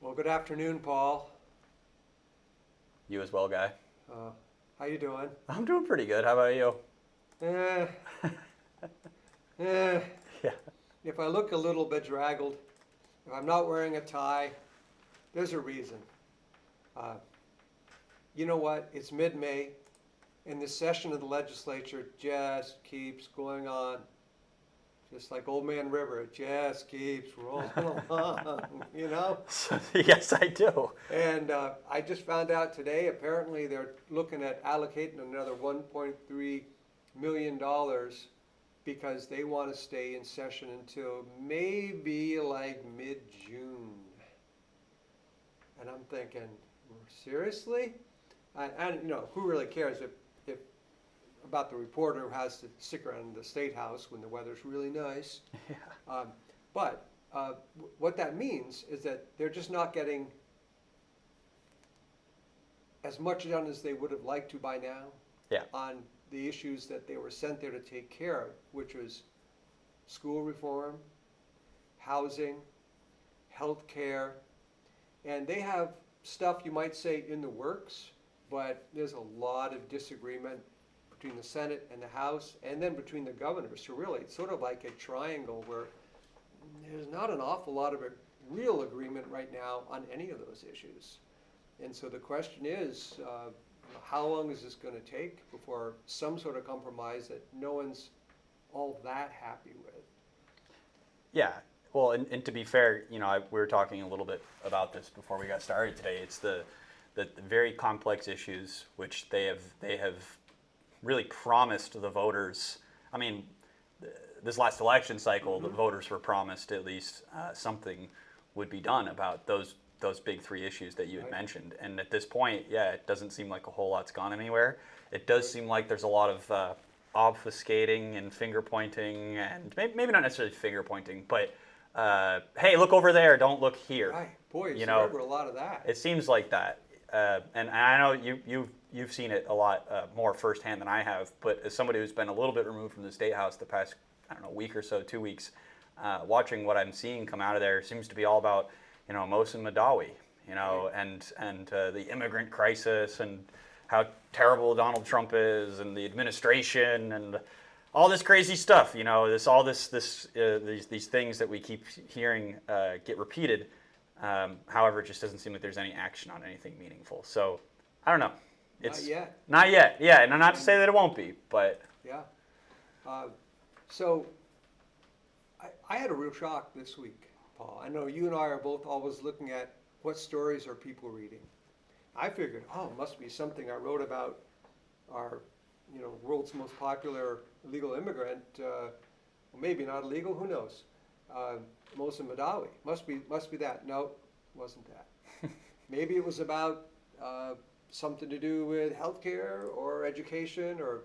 Well, good afternoon, Paul. You as well, Guy. Uh, how you doing? I'm doing pretty good. How about you? Eh, eh. Yeah. If I look a little bit draggled, if I'm not wearing a tie, there's a reason. Uh, you know what? It's mid-May, and this session of the legislature just keeps going on. Just like Old Man River, it just keeps rolling along. Yes, I do. And I just found out today, apparently they're looking at allocating another $1.3 million because they want to stay in session until maybe like mid-June. And I'm thinking, seriously? And who really cares if about the reporter who has to stick around in the State House when the weather's really nice? Yeah. But what that means is that they're just not getting as much done as they would have liked to by now Yeah. on the issues that they were sent there to take care of, which was school reform, housing, health care, and they have stuff you might say in the works, but there's a lot of disagreement between the Senate and the House, and then between the governors. So really, it's sort of like a triangle where there's not an awful lot of a real agreement right now on any of those issues. And so the question is, how long is this going to take before some sort of compromise that no one's all that happy with? Yeah. Well, and to be fair, we were talking a little bit about this before we got started today. It's the very complex issues which they have really promised the voters. I mean, this last election cycle, the voters were promised at least something would be done about those big three issues that you had mentioned. And at this point, yeah, it doesn't seem like a whole lot's gone anywhere. It does seem like there's a lot of obfuscating and finger pointing, and maybe not necessarily finger pointing, but hey, look over there, don't look here. Right, boy, is You there know, ever a lot of that. It seems like that. And I know you've seen it a lot more firsthand than I have, but as somebody who's been a little bit removed from the State House the past, I don't know, week or so, 2 weeks, watching what I'm seeing come out of there seems to be all about, Mohsen Madawi, and the immigrant crisis and how terrible Donald Trump is and the administration and all this crazy stuff. These things that we keep hearing get repeated. However, it just doesn't seem like there's any action on anything meaningful. So I don't know. Not yet. Not yet. Yeah, and not to say that it won't be, but Yeah. So I had a real shock this week, Paul. I know you and I are both always looking at what stories are people reading. I figured, it must be something I wrote about our, world's most popular illegal immigrant. Well, maybe not illegal. Who knows? Mohsen Madawi. Must be that. No, wasn't that. Maybe it was about something to do with healthcare or education or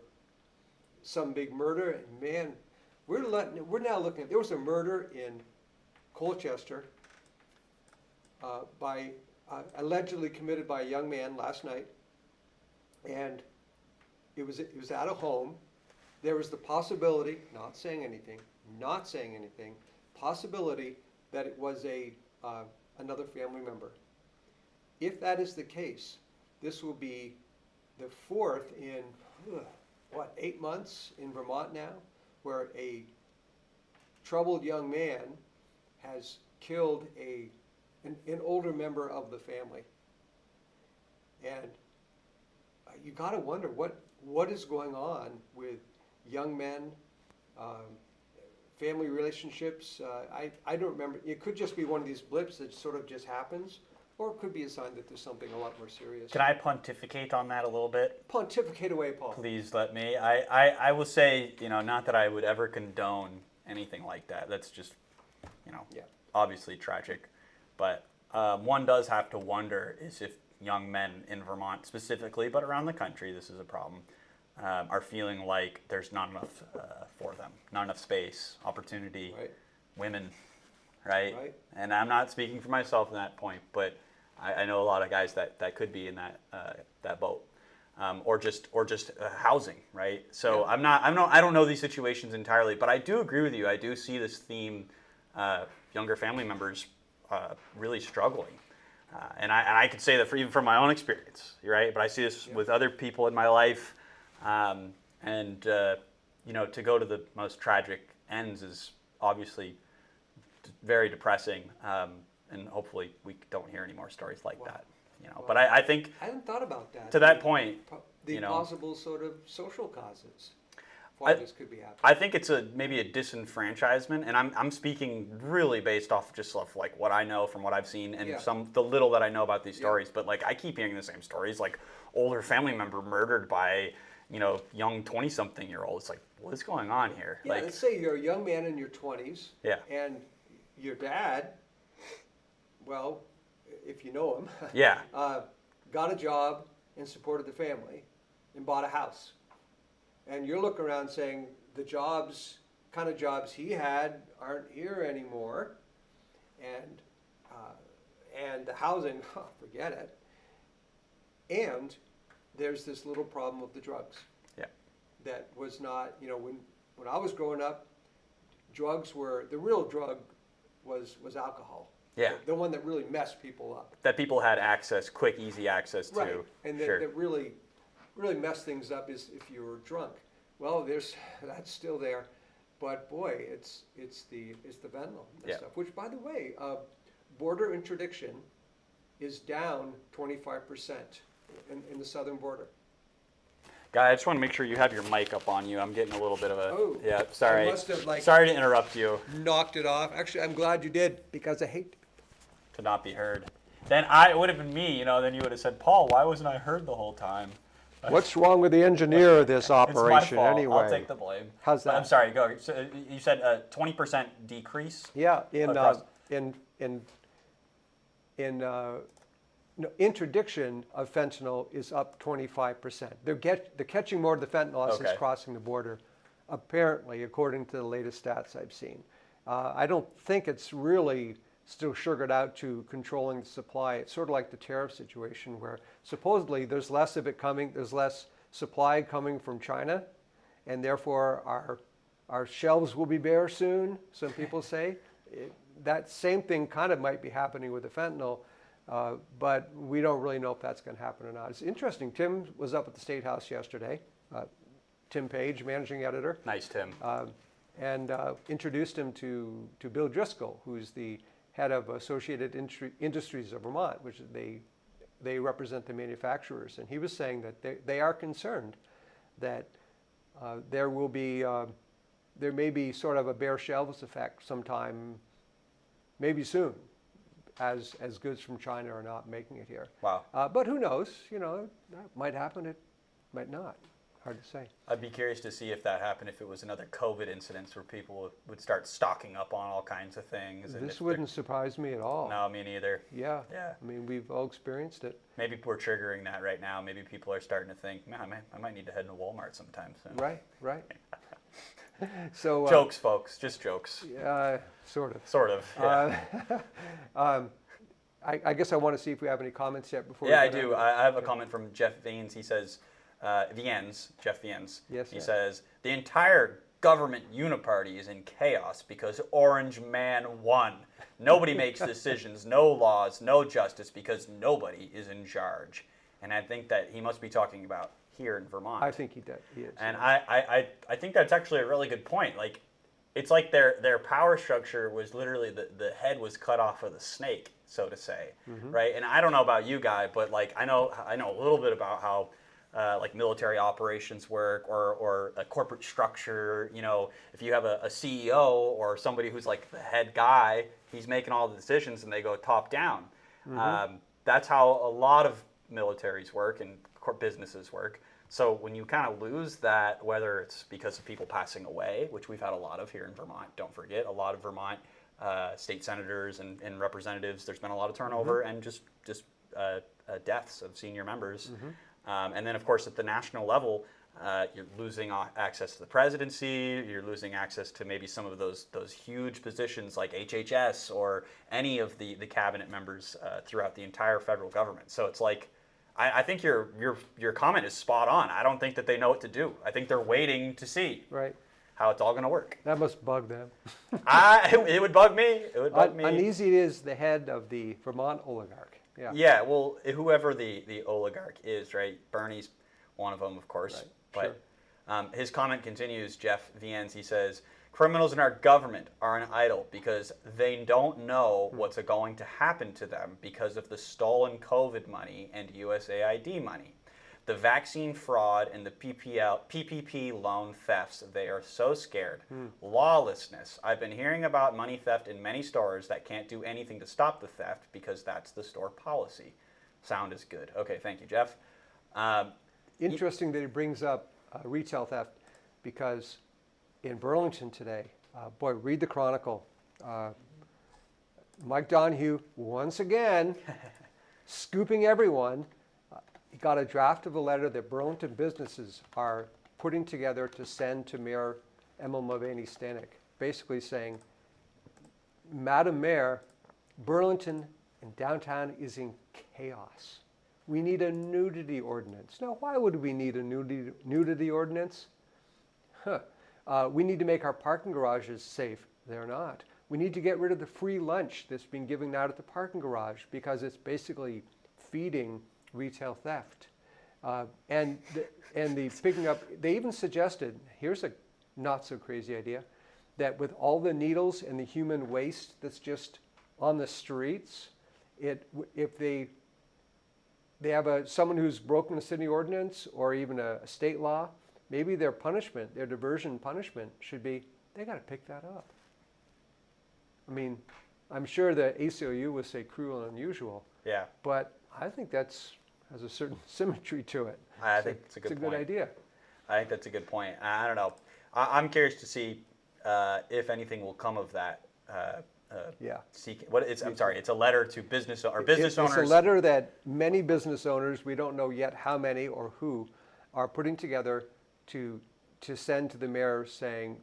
some big murder. And man, we're now looking at, there was a murder in Colchester by allegedly committed by a young man last night, and it was at a home. There was the possibility, not saying anything, possibility that it was another family member. If that is the case, this will be the fourth in 8 months in Vermont now, where a troubled young man has killed an older member of the family. And you got to wonder what is going on with young men, family relationships. I don't remember. It could just be one of these blips that sort of just happens, or it could be a sign that there's something a lot more serious. Can I pontificate on that a little bit? Pontificate away, Paul. Please let me. I will say, not that I would ever condone anything like that. That's just, obviously tragic. But one does have to wonder is if young men in Vermont specifically, but around the country, this is a problem, are feeling like there's not enough for them, not enough space, opportunity, Right. women, right? Right. And I'm not speaking for myself in that point, but I know a lot of guys that could be in that boat, or just housing, right? So Yeah. I don't know these situations entirely, but I do agree with you. I do see this theme, younger family members really struggling, And I could say that even from my own experience, right? But I see this with other people in my life, to go to the most tragic ends is obviously very depressing, and hopefully we don't hear any more stories like that. But I think I hadn't thought about that. to that point, The possible sort of social causes I- why this could be happening. I think it's maybe a disenfranchisement, and I'm speaking really based off just of like what I know from what I've seen and the little that I know about these stories. But like I keep hearing the same stories, like older family member murdered by young 20-something-year-olds. Like, what is going on here? Yeah, Like, let's say you're a young man in your 20s, Yeah. and your dad, well, if you know him, yeah, got a job and supported the family and bought a house. And you're looking around saying the kind of jobs he had aren't here anymore, and the housing, forget it. And there's this little problem with the drugs. Yeah. That was not, when I was growing up, the real drug was alcohol. Yeah. The one that really messed people up. that people had quick, easy access to. Right. And Sure. that really messed things up is if you were drunk. Well, that's still there, but boy, it's the fentanyl and Yeah. stuff. Which, by the way, border interdiction is down 25% in the southern border. Guy, I just want to make sure you have your mic up on you. I'm getting a little bit of a. Oh, Yeah, sorry. I must have, Sorry to interrupt you. knocked it off. Actually, I'm glad you did because I hate. To not be heard. Then it would have been me, then you would have said, Paul, why wasn't I heard the whole time? What's wrong with the engineer of this It's my operation fault. anyway? I'll take the blame. How's But that? I'm sorry, go. So you said a 20% decrease? Yeah, Across- interdiction of fentanyl is up 25%. They're catching more of the fentanyl as it's Okay. crossing the border, apparently, according to the latest stats I've seen. I don't think it's really still sugared out to controlling the supply. It's sort of like the tariff situation where supposedly there's less of it coming, there's less supply coming from China, and therefore our shelves will be bare soon, some people say. That same thing kind of might be happening with the fentanyl, but we don't really know if that's going to happen or not. It's interesting. Tim was up at the State House yesterday, Tim Page, managing editor, Nice, Tim. and introduced him to Bill Driscoll, who's the head of Associated Industries of Vermont, which they represent the manufacturers. And he was saying that they are concerned that there may be sort of a bare shelves effect sometime, maybe soon, as goods from China are not making it here. Wow. But who knows? That might happen. It might not. Hard to say. I'd be curious to see if that happened, if it was another COVID incidence where people would start stocking up on all kinds of things. And This wouldn't surprise me at all. No, me neither. Yeah. Yeah. I mean, we've all experienced it. Maybe we're triggering that right now. Maybe people are starting to think, man, I might need to head to Walmart sometime soon. Right. So Jokes, folks. Just jokes. sort of. Sort of. Yeah, I guess I want to see if we have any comments yet before. yeah I we go do. down. I have a comment from Jeff Viennes. He says, Jeff Viennes. Yes, He sir. says, the entire government uniparty is in chaos because Orange Man won. Nobody makes decisions, no laws, no justice, because nobody is in charge. And I think that he must be talking about here in Vermont. I think he is. And I think that's actually a really good point. Like, it's like their power structure was literally the head was cut off of the snake, so to say, right? And I don't know about you, Guy, but like I know a little bit about how like military operations work or a corporate structure. If you have a CEO or somebody who's like the head guy, he's making all the decisions and they go top down. That's how a lot of militaries work and businesses work. So when you kind of lose that, whether it's because of people passing away, which we've had a lot of here in Vermont, don't forget, a lot of Vermont state senators and representatives, there's been a lot of turnover and just deaths of senior members. And then, of course, at the national level, you're losing access to the presidency, you're losing access to maybe some of those huge positions like HHS or any of the cabinet members throughout the entire federal government. So it's like, I think your comment is spot on. I don't think that they know what to do. I think they're waiting to see how it's all going to work. That must bug them. It would bug me. It would bug me. Uneasy is the head of the Vermont oligarch. Yeah. Yeah, well, whoever the oligarch is, right? Bernie's one of them, of course. Right, But sure. his comment continues, Jeff Viennes, he says, criminals in our government are an idol because they don't know what's going to happen to them because of the stolen COVID money and USAID money. The vaccine fraud and the PPP loan thefts, they are so scared. Lawlessness. I've been hearing about money theft in many stores that can't do anything to stop the theft because that's the store policy. Sound is good. Okay, thank you, Jeff. Interesting that he brings up retail theft because in Burlington today, boy, read the Chronicle. Mike Donahue, once again, scooping everyone. He got a draft of a letter that Burlington businesses are putting together to send to Mayor Emma Mulvaney-Stanek, basically saying, Madam Mayor, Burlington and downtown is in chaos. We need a nudity ordinance. Now, why would we need a nudity ordinance? We need to make our parking garages safe. They're not. We need to get rid of the free lunch that's being given out at the parking garage because it's basically feeding retail theft. And the picking up, they even suggested, here's a not so crazy idea, that with all the needles and the human waste that's just on the streets, if they have someone who's broken a city ordinance or even a state law, maybe their punishment, their diversion punishment should be, they got to pick that up. I mean, I'm sure the ACLU would say cruel and unusual. Yeah. But I think has a certain symmetry to it. I think it's a good point. It's a good idea. I think that's a good point. I don't know. I'm curious to see if anything will come of that. Yeah. I'm sorry. It's a letter to business owners. It's a letter that many business owners, we don't know yet how many or who, are putting together to send to the mayor saying,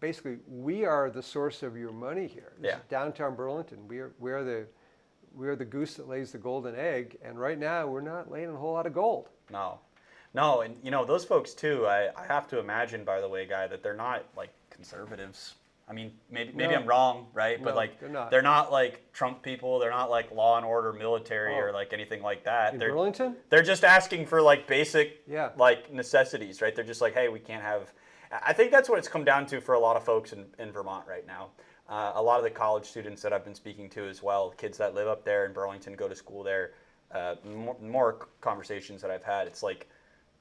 basically, we are the source of your money here. This is downtown Burlington. We are the goose that lays the golden egg, and right now we're not laying a whole lot of gold. No, and those folks too. I have to imagine, by the way, Guy, that they're not like conservatives. I mean, maybe I'm wrong, right? But like, they're not like Trump people. They're not like law and order military or like anything like that. In Burlington? They're just asking for like basic like necessities, right? They're just like, hey, we can't have. I think that's what it's come down to for a lot of folks in Vermont right now. A lot of the college students that I've been speaking to as well, kids that live up there in Burlington, go to school there. More conversations that I've had, it's like,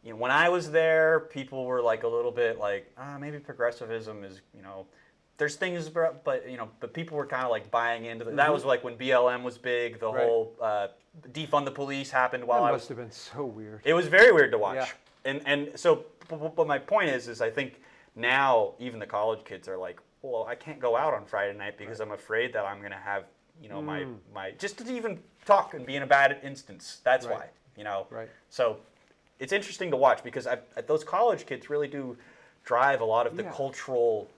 when I was there, people were like a little bit like, maybe progressivism is, there's things, but people were kind of like buying into that. That was like when BLM was big, the whole defund the police happened while that must have been so weird. It was very weird to watch. Yeah. And so, but my point is I think now even the college kids are like, well, I can't go out on Friday night because I'm afraid that I'm going to have, my just to even talk and be in a bad instance. That's why, Right. So it's interesting to watch because those college kids really do drive a lot of the cultural,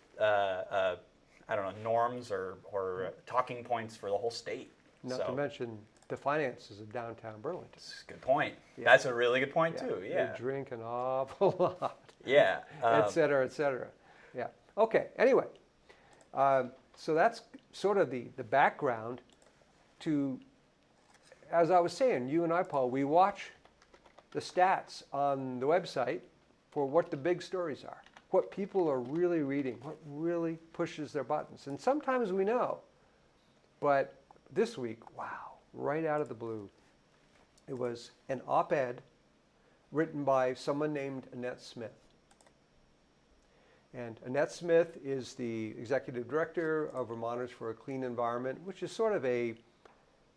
norms or talking points for the whole state. Not to mention the finances of downtown Burlington. That's a good point. Yeah. That's a really good point too. Yeah. They drink an awful lot. Yeah. Et cetera, et cetera. Yeah. Okay. Anyway, so that's sort of the background to, as I was saying, you and I, Paul, we watch the stats on the website for what the big stories are, what people are really reading, what really pushes their buttons. And sometimes we know, but this week, wow, right out of the blue, it was an op-ed written by someone named Annette Smith. And Annette Smith is the executive director of Vermonters for a Clean Environment, which is sort of a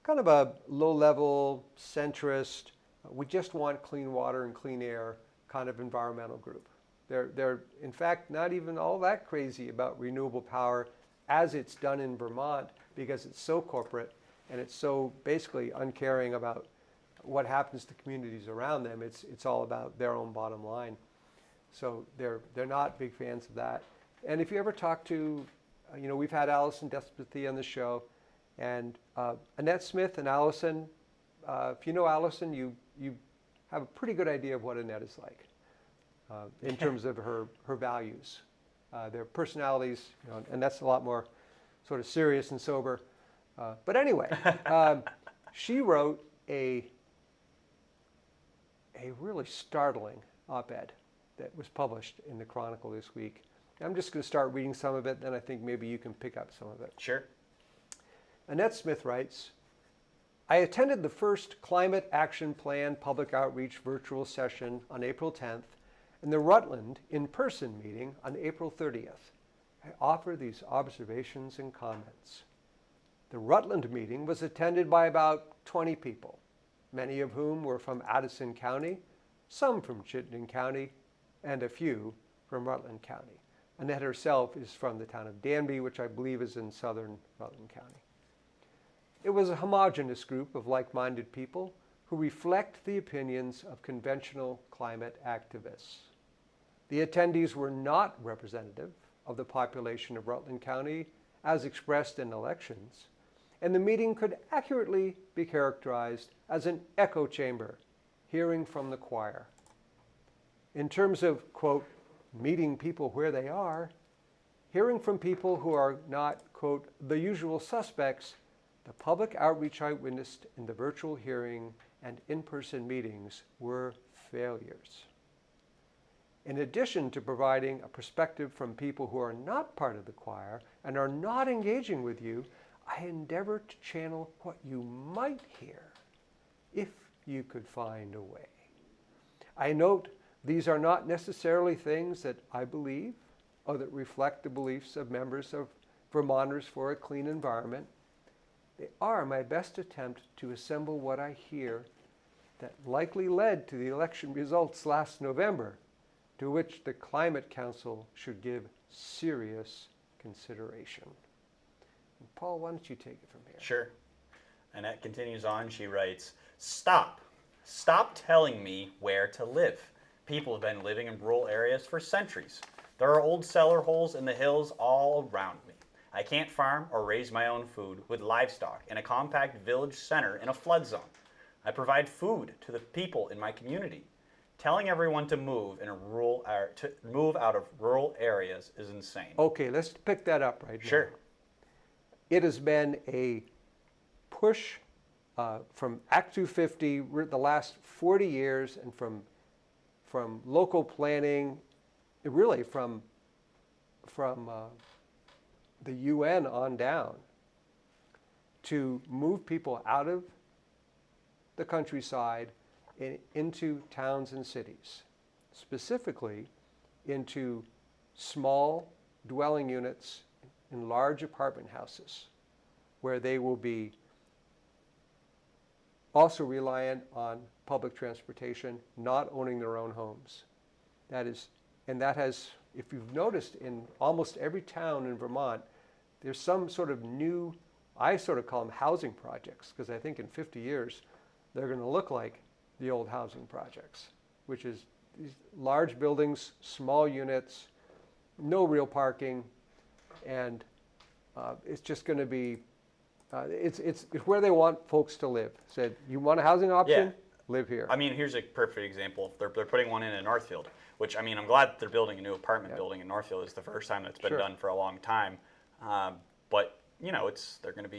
kind of a low-level, centrist, we just want clean water and clean air kind of environmental group. They're in fact not even all that crazy about renewable power as it's done in Vermont because it's so corporate and it's so basically uncaring about what happens to communities around them. It's all about their own bottom line. So they're not big fans of that. And if you ever talk to, we've had Allison Despothy on the show, and Annette Smith and Allison, if you know Allison, you have a pretty good idea of what Annette is like in terms of her values, their personalities, and that's a lot more sort of serious and sober. But anyway, She wrote a really startling op-ed that was published in the Chronicle this week. I'm just going to start reading some of it, then I think maybe you can pick up some of it. Sure. Annette Smith writes, I attended the first Climate Action Plan public outreach virtual session on April 10th and the Rutland in-person meeting on April 30th. I offer these observations and comments. The Rutland meeting was attended by about 20 people, many of whom were from Addison County, some from Chittenden County, and a few from Rutland County. Annette herself is from the town of Danby, which I believe is in southern Rutland County. It was a homogeneous group of like-minded people who reflect the opinions of conventional climate activists. The attendees were not representative of the population of Rutland County as expressed in elections, and the meeting could accurately be characterized as an echo chamber, hearing from the choir. In terms of, quote, meeting people where they are, hearing from people who are not, quote, the usual suspects, the public outreach I witnessed in the virtual hearing and in-person meetings were failures. In addition to providing a perspective from people who are not part of the choir and are not engaging with you, I endeavored to channel what you might hear if you could find a way. I note these are not necessarily things that I believe or that reflect the beliefs of members of Vermonters for a Clean Environment. They are my best attempt to assemble what I hear that likely led to the election results last November, to which the Climate Council should give serious consideration. And Paul, why don't you take it from here? Sure. Annette continues on. She writes, Stop telling me where to live. People have been living in rural areas for centuries. There are old cellar holes in the hills all around me. I can't farm or raise my own food with livestock in a compact village center in a flood zone. I provide food to the people in my community. Telling everyone to move out of rural areas is insane. Okay, let's pick that up right now. Sure. It has been a push from Act 250 the last 40 years, and from local planning, really from the UN on down, to move people out of the countryside and into towns and cities, specifically into small dwelling units in large apartment houses, where they will be also reliant on public transportation, not owning their own homes. That has, if you've noticed, in almost every town in Vermont, there's some sort of new, I sort of call them housing projects, because I think in 50 years, they're going to look like the old housing projects, which is these large buildings, small units, no real parking, and it's just going to be, it's where they want folks to live. Said, you want a housing option? Yeah. Live here. I mean, here's a perfect example. They're putting one in Northfield, which, I mean, I'm glad that they're building a new apartment building in Northfield. It's the first time that's been Sure. done for a long time. But you know, it's going to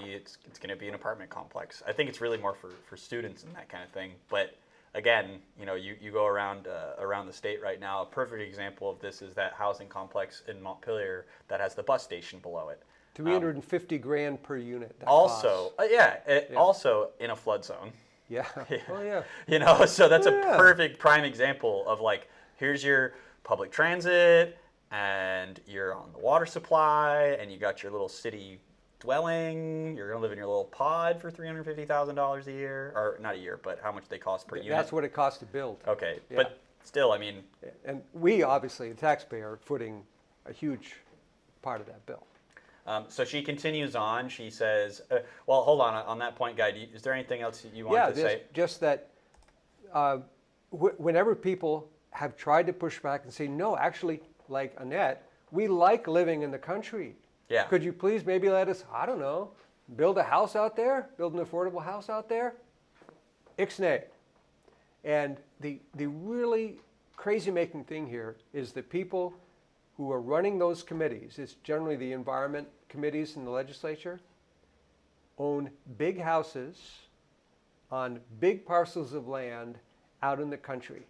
be an apartment complex. I think it's really more for students and that kind of thing. But again, you know, you go around the state right now. A perfect example of this is that housing complex in Montpelier that has the bus station below it. $350,000 per unit. That Also, costs. also in a flood zone. Yeah. Yeah. Oh yeah. You know, so that's Yeah. a perfect prime example of, like, here's your public transit, and you're on the water supply, and you got your little city dwelling. You're gonna live in your little pod for $350,000 a year, or not a year, but how much they cost per unit. That's what it costs to build. Okay, Yeah. but still, I mean, And we, obviously, the taxpayer, are footing a huge part of that bill. so she continues on. She says, well, hold on that point, Guy. Is there anything else you want to say? Just that whenever people have tried to push back and say, no, actually, like Annette, we like living in the country. Yeah. Could you please maybe let us, I don't know, build a house out there, build an affordable house out there? Ixnay. And the really crazy-making thing here is the people who are running those committees, it's generally the environment committees in the legislature, own big houses on big parcels of land out in the country.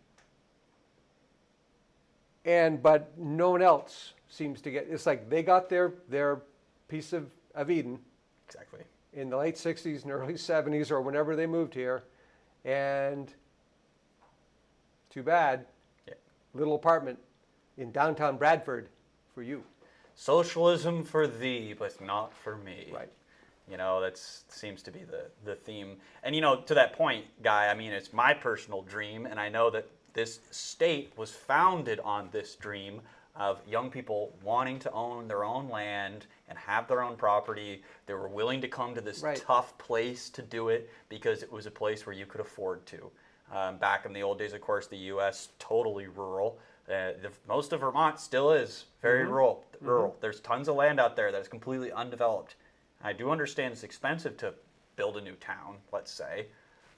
But no one else seems to get, it's like they got their piece of Eden Exactly. in the late 60s and early 70s or whenever they moved here. And too bad, Yeah. little apartment in downtown Bradford for you. Socialism for thee, but not for me. Right. You know, that seems to be the theme. And, you know, to that point, Guy, I mean, it's my personal dream, and I know that this state was founded on this dream of young people wanting to own their own land and have their own property. They were willing to come to this Right. tough place to do it because it was a place where you could afford to. Back in the old days, of course, the U.S., totally rural. Most of Vermont still is very rural. There's tons of land out there that is completely undeveloped. I do understand it's expensive to build a new town, let's say.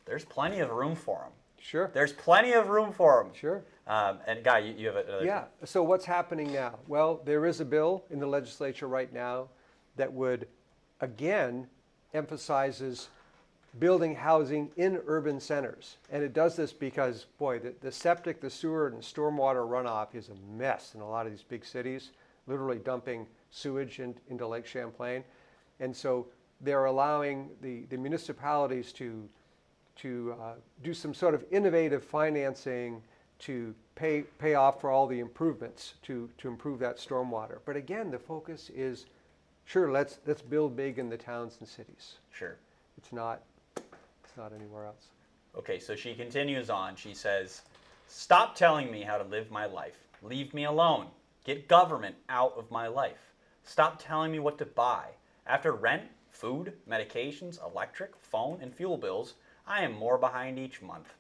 There's plenty of room for them. Sure. There's plenty of room for them. Sure. And Guy, you have another Yeah. thing. So what's happening now? Well, there is a bill in the legislature right now that would, again, emphasizes building housing in urban centers. And it does this because, boy, the septic, the sewer, and stormwater runoff is a mess in a lot of these big cities, literally dumping sewage into Lake Champlain. And so they're allowing the municipalities to do some sort of innovative financing to pay off for all the improvements to improve that stormwater. But again, the focus is, sure, let's build big in the towns and cities. Sure. It's not anywhere else. Okay, so she continues on. She says, "Stop telling me how to live my life. Leave me alone. Get government out of my life. Stop telling me what to buy. After rent, food, medications, electric, phone, and fuel bills, I am more behind each month.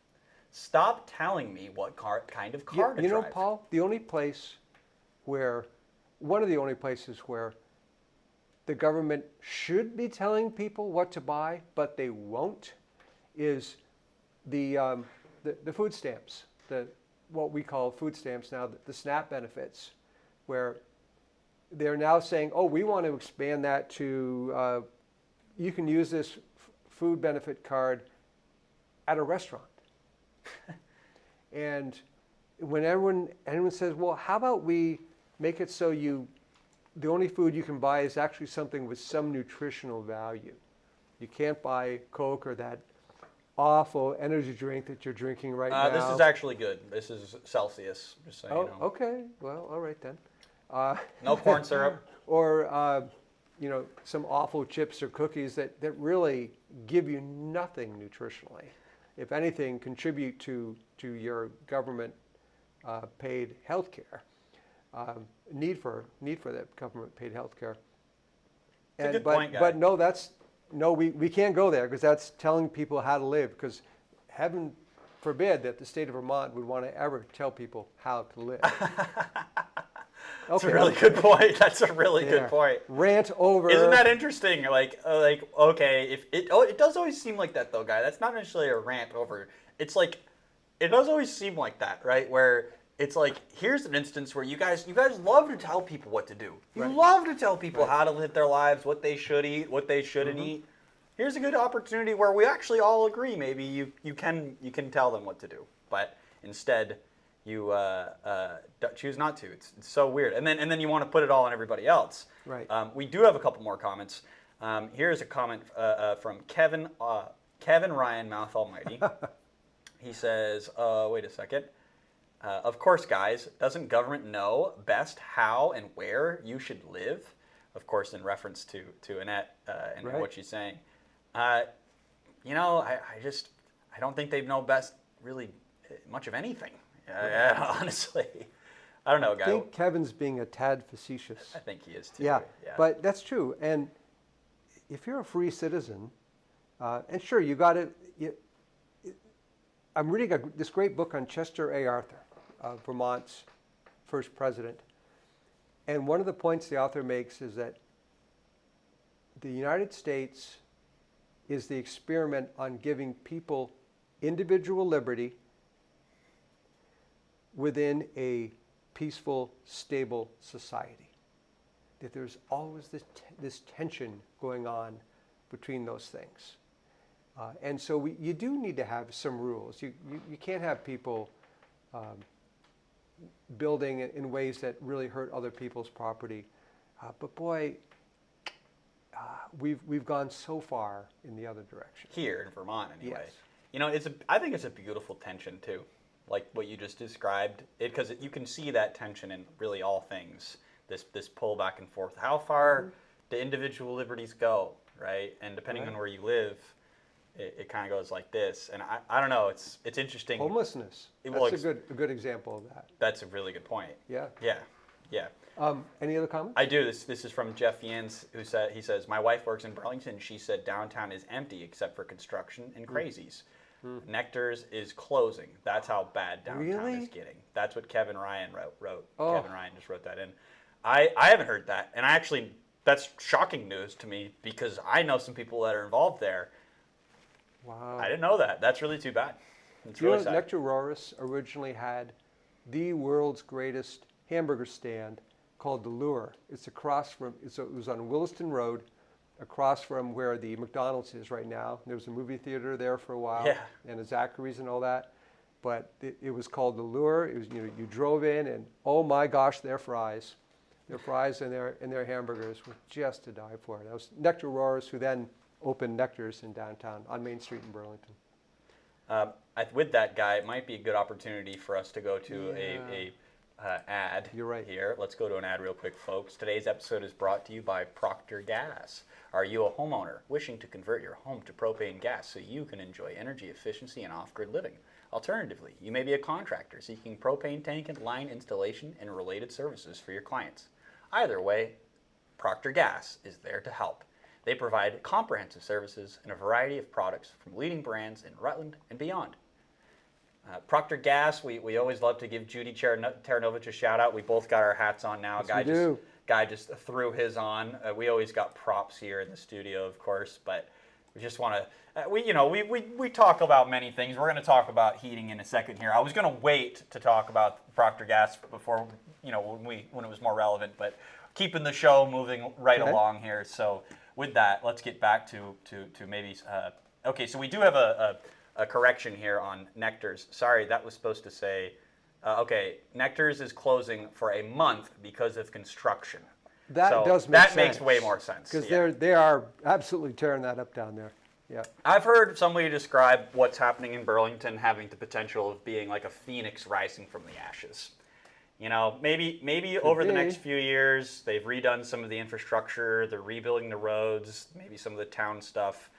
Stop telling me what kind of car to You know, drive." Paul, one of the only places where the government should be telling people what to buy, but they won't, is the food stamps, what we call food stamps now, the SNAP benefits, where they're now saying, oh, we want to expand that to, you can use this food benefit card at a restaurant. And when anyone says, well, how about we make it so the only food you can buy is actually something with some nutritional value. You can't buy Coke or that awful energy drink that you're drinking right now. This is actually good. This is Celsius, just so you know. Okay. Well, all right then. No corn syrup. Or, some awful chips or cookies that really give you nothing nutritionally. If anything, contribute to your government paid health care. Need for that government paid health care. It's a good point, Guy. But we can't go there because that's telling people how to live, because heaven forbid that the state of Vermont would want to ever tell people how to live. That's a really good point. That's a really good point. Rant over. Isn't that interesting? Okay, it does always seem like that though, Guy. That's not necessarily a rant over. It's like, it does always seem like that, right? Where it's like, here's an instance where you guys love to tell people what to do. You love to tell people how to live their lives, what they should eat, what they shouldn't eat. Here's a good opportunity where we actually all agree. Maybe you can tell them what to do, but instead you choose not to. It's so weird. And then you want to put it all on everybody else. Right. We do have a couple more comments. Here's a comment from Kevin Ryan, Mouth Almighty. He says, wait a second. Of course, guys, doesn't government know best how and where you should live? Of course, in reference to Annette and what she's saying. I don't think they know best really much of anything. Honestly. I don't know, Guy. I think Kevin's being a tad facetious. I think he is too. Yeah, but that's true. And if you're a free citizen, and sure, you got to. I'm reading this great book on Chester A. Arthur, Vermont's first president. And one of the points the author makes is that the United States is the experiment on giving people individual liberty within a peaceful, stable society. That there's always this tension going on between those things. And so you do need to have some rules. You can't have people building in ways that really hurt other people's property. But boy, we've gone so far in the other direction. Here in Vermont, anyway. Yes. You know, I think it's a beautiful tension too, like what you just described. Because you can see that tension in really all things. This pull back and forth. How far do individual liberties go, right? And depending on where you live, it kind of goes like this. And I don't know. It's interesting. Homelessness. That's a good example of that. That's a really good point. Yeah. Yeah. Any other comments? I do. This is from Jeff Yans, who says, my wife works in Burlington. She said downtown is empty except for construction and crazies. Nectar's is closing. That's how bad downtown is getting. That's what Kevin Ryan wrote. Oh. Kevin Ryan just wrote that in. I haven't heard that. And that's shocking news to me because I know some people that are involved there. Wow. I didn't know that. That's really too bad. It's really sad. Nectar Roris originally had the world's greatest hamburger stand called The Lure. It's across from, it was on Williston Road, across from where the McDonald's is right now. There was a movie theater there for a while, and a Zachary's and all that. But it was called The Lure. It was, you drove in, and oh my gosh, their fries and their hamburgers were just to die for. That was Nectar Roris, who then opened Nectar's in downtown on Main Street in Burlington. With that guy, it might be a good opportunity for us to go to a ad. You're right. Here. Let's go to an ad real quick, folks. Today's episode is brought to you by Procter Gas. Are you a homeowner wishing to convert your home to propane gas so you can enjoy energy efficiency and off-grid living? Alternatively, you may be a contractor seeking propane tank and line installation and related services for your clients. Either way, Procter Gas is there to help. They provide comprehensive services and a variety of products from leading brands in Rutland and beyond. Procter Gas, we always love to give Judy Taranovich a shout out. We both got our hats on now. Yes, Guy just threw his on. We always got props here in the studio, of course, but we just want to, we talk about many things. We're going to talk about heating in a second here. I was going to wait to talk about Procter Gas before, when it was more relevant, but keeping the show moving right along here. So with that, let's get back to maybe, okay, so we do have a correction here on Nectar's. Sorry, that was supposed to say, Nectar's is closing for a month because of construction. That does make sense. That makes way more sense. Because they are absolutely tearing that up down there. Yeah. I've heard somebody describe what's happening in Burlington having the potential of being like a phoenix rising from the ashes. Maybe over the next few years, they've redone some of the infrastructure, they're rebuilding the roads, maybe some of the town stuff.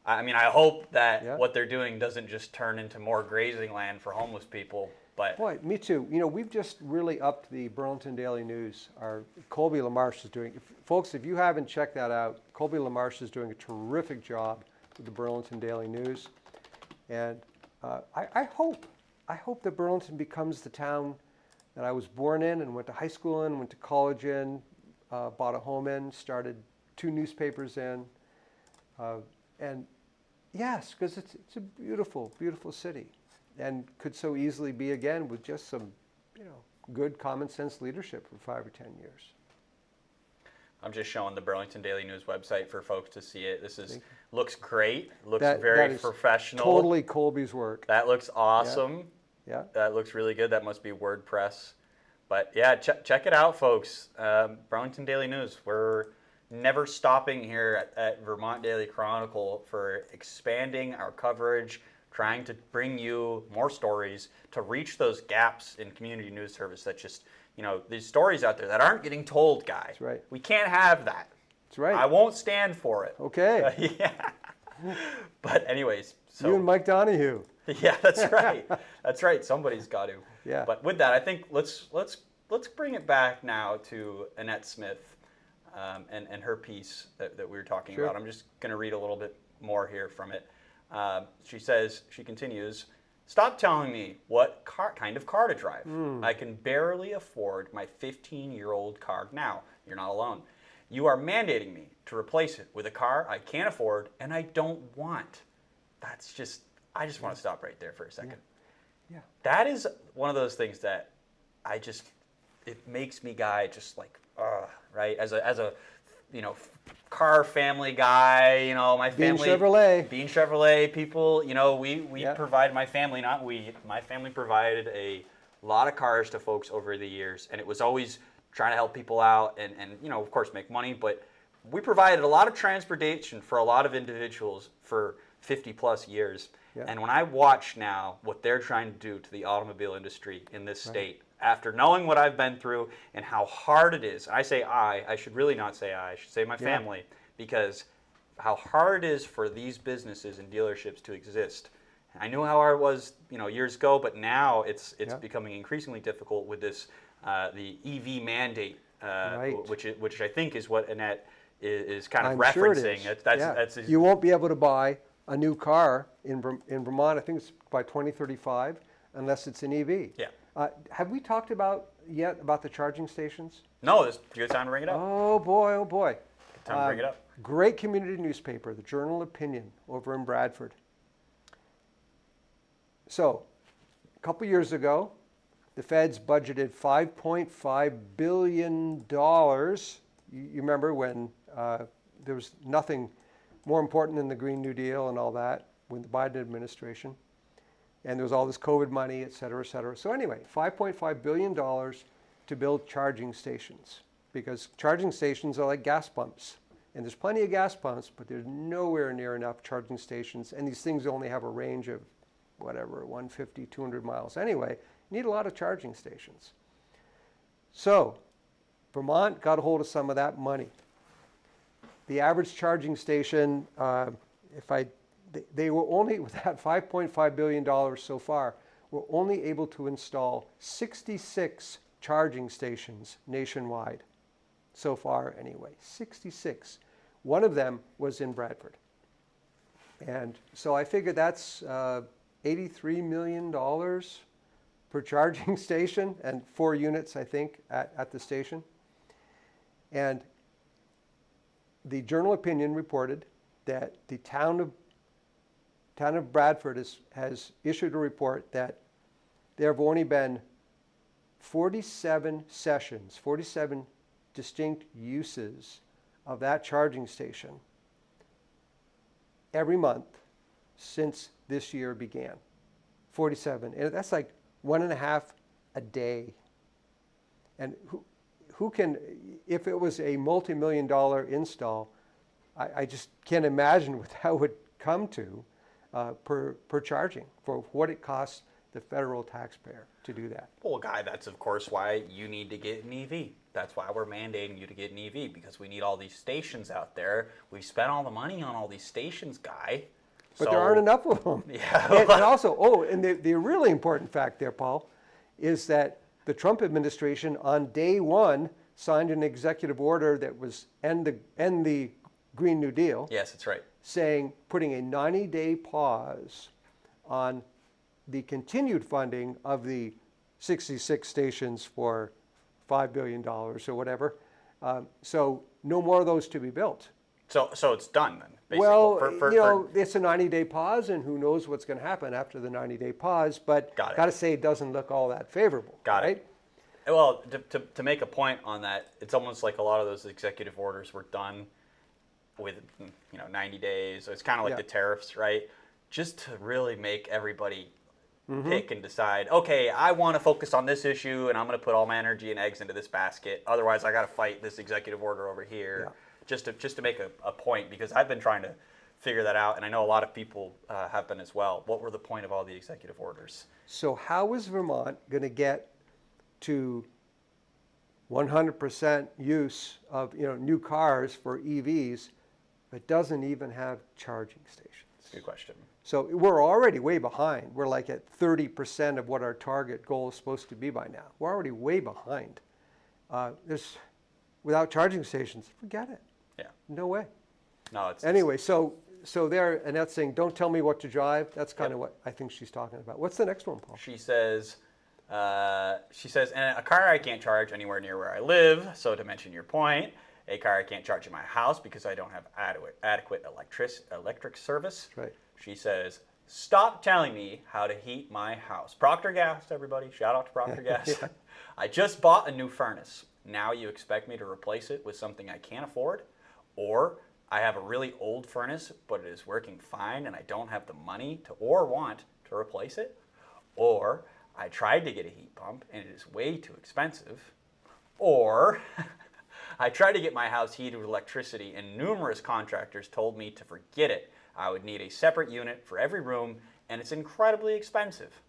I hope that what they're doing doesn't just turn into more grazing land for homeless people. But boy, me too. We've just really upped the Burlington Daily News. Our Colby LaMarche is doing. Folks, if you haven't checked that out, Colby LaMarche is doing a terrific job with the Burlington Daily News, and I hope that Burlington becomes the town that I was born in and went to high school in, went to college in, bought a home in, started 2 newspapers in. And yes, because it's a beautiful, beautiful city, and could so easily be again with just some, good common sense leadership for 5 or 10 years. I'm just showing the Burlington Daily News website for folks to see it. Looks great. Looks that very is professional. Totally Colby's work. That looks awesome. Yeah. That looks really good. That must be WordPress. But yeah, check it out, folks. Burlington Daily News. We're never stopping here at Vermont Daily Chronicle for expanding our coverage, trying to bring you more stories to reach those gaps in community news service that just, these stories out there that aren't getting told, Guy. That's right. We can't have that. That's right. I won't stand for it. Okay. Yeah. But anyways. So, you and Mike Donahue. Yeah, that's right. That's right. Somebody's got to. Yeah. But with that, I think let's bring it back now to Annette Smith and her piece that we were talking about. I'm just going to read a little bit more here from it. She continues, "Stop telling me what kind of car to drive. I can barely afford my 15-year-old car now. You're not alone. You are mandating me to replace it with a car I can't afford and I don't want." I just want to stop right there for a second. Yeah. That is one of those things that it makes me, Guy, just like, right? As a car family guy, my Bean family. Chevrolet. Bean Chevrolet people, we Yeah. provide, my family, not we, my family provided a lot of cars to folks over the years, and it was always trying to help people out and of course make money, but we provided a lot of transportation for a lot of individuals for 50 plus years. Yeah. And when I watch now what they're trying to do to the automobile industry in this state, after knowing what I've been through and how hard it is, I say I should really not say I should say my family, because how hard it is for these businesses and dealerships to exist. I knew how hard it was, years ago, but now it's becoming increasingly difficult with this the EV mandate, which I think is what Annette is kind of I'm referencing. sure it is. That's You won't be able to buy a new car in Vermont, I think it's by 2035, unless it's an EV. Yeah. Have we talked about the charging stations? No, it's a good time to bring it up. Oh boy, oh boy. Good time to bring it up. Great community newspaper, the Journal Opinion, over in Bradford. So, a couple years ago, the feds budgeted $5.5 billion. You remember when there was nothing more important than the Green New Deal and all that, when the Biden administration, and there was all this COVID money, et cetera, et cetera. So anyway, $5.5 billion to build charging stations, because charging stations are like gas pumps. And there's plenty of gas pumps, but there's nowhere near enough charging stations. And these things only have a range of, 150, 200 miles. Anyway, you need a lot of charging stations. So Vermont got a hold of some of that money. The average charging station, they were only, with that $5.5 billion so far, were only able to install 66 charging stations nationwide. So far anyway, 66. One of them was in Bradford. And so I figured that's $83 million per charging station, and 4 units, I think, at the station. And the Journal Opinion reported that the town of Bradford has issued a report that there have only been 47 sessions, 47 distinct uses of that charging station every month since this year began. 47. And that's like 1.5 a day. And who can, if it was a multi-million-dollar install, I just can't imagine what that would come to per charging, for what it costs the federal taxpayer to do that. Well, Guy, that's of course why you need to get an EV. That's why we're mandating you to get an EV, because we need all these stations out there. We spent all the money on all these stations, Guy. But there aren't enough of them. Yeah. And also, and the really important fact there, Paul, is that the Trump administration on day one signed an executive order that was end the Green New Deal. Yes, that's right. Saying, putting a 90-day pause on the continued funding of the 66 stations for $5 billion or whatever. So no more of those to be built. So it's done then, basically. Well, it's a 90-day pause, and who knows what's going to happen after the 90-day pause, but got to say it doesn't look all that favorable. Got right? it. Well, to make a point on that, it's almost like a lot of those executive orders were done with 90 days. So it's kind of like the tariffs, right? Just to really make everybody pick and decide, okay, I want to focus on this issue, and I'm going to put all my energy and eggs into this basket. Otherwise, I got to fight this executive order over here. Yeah. Just to make a point, because I've been trying to figure that out, and I know a lot of people have been as well. What were the point of all the executive orders? So how is Vermont going to get to 100% use of new cars for EVs that doesn't even have charging stations? Good question. So we're already way behind. We're like at 30% of what our target goal is supposed to be by now. We're already way behind. Without charging stations, forget it. Yeah. No way. No, it's anyway. So there, and that's saying, don't tell me what to drive. That's kind of what I think she's talking about. What's the next one, Paul? She says, and a car I can't charge anywhere near where I live. So to mention your point, a car I can't charge in my house because I don't have adequate electric service. Right. She says, stop telling me how to heat my house. Procter Gas, everybody. Shout out to Procter Gas. I just bought a new furnace. Now you expect me to replace it with something I can't afford? Or I have a really old furnace, but it is working fine and I don't have the money to or want to replace it. Or I tried to get a heat pump and it is way too expensive. Or I tried to get my house heated with electricity and numerous contractors told me to forget it. I would need a separate unit for every room and it's incredibly expensive.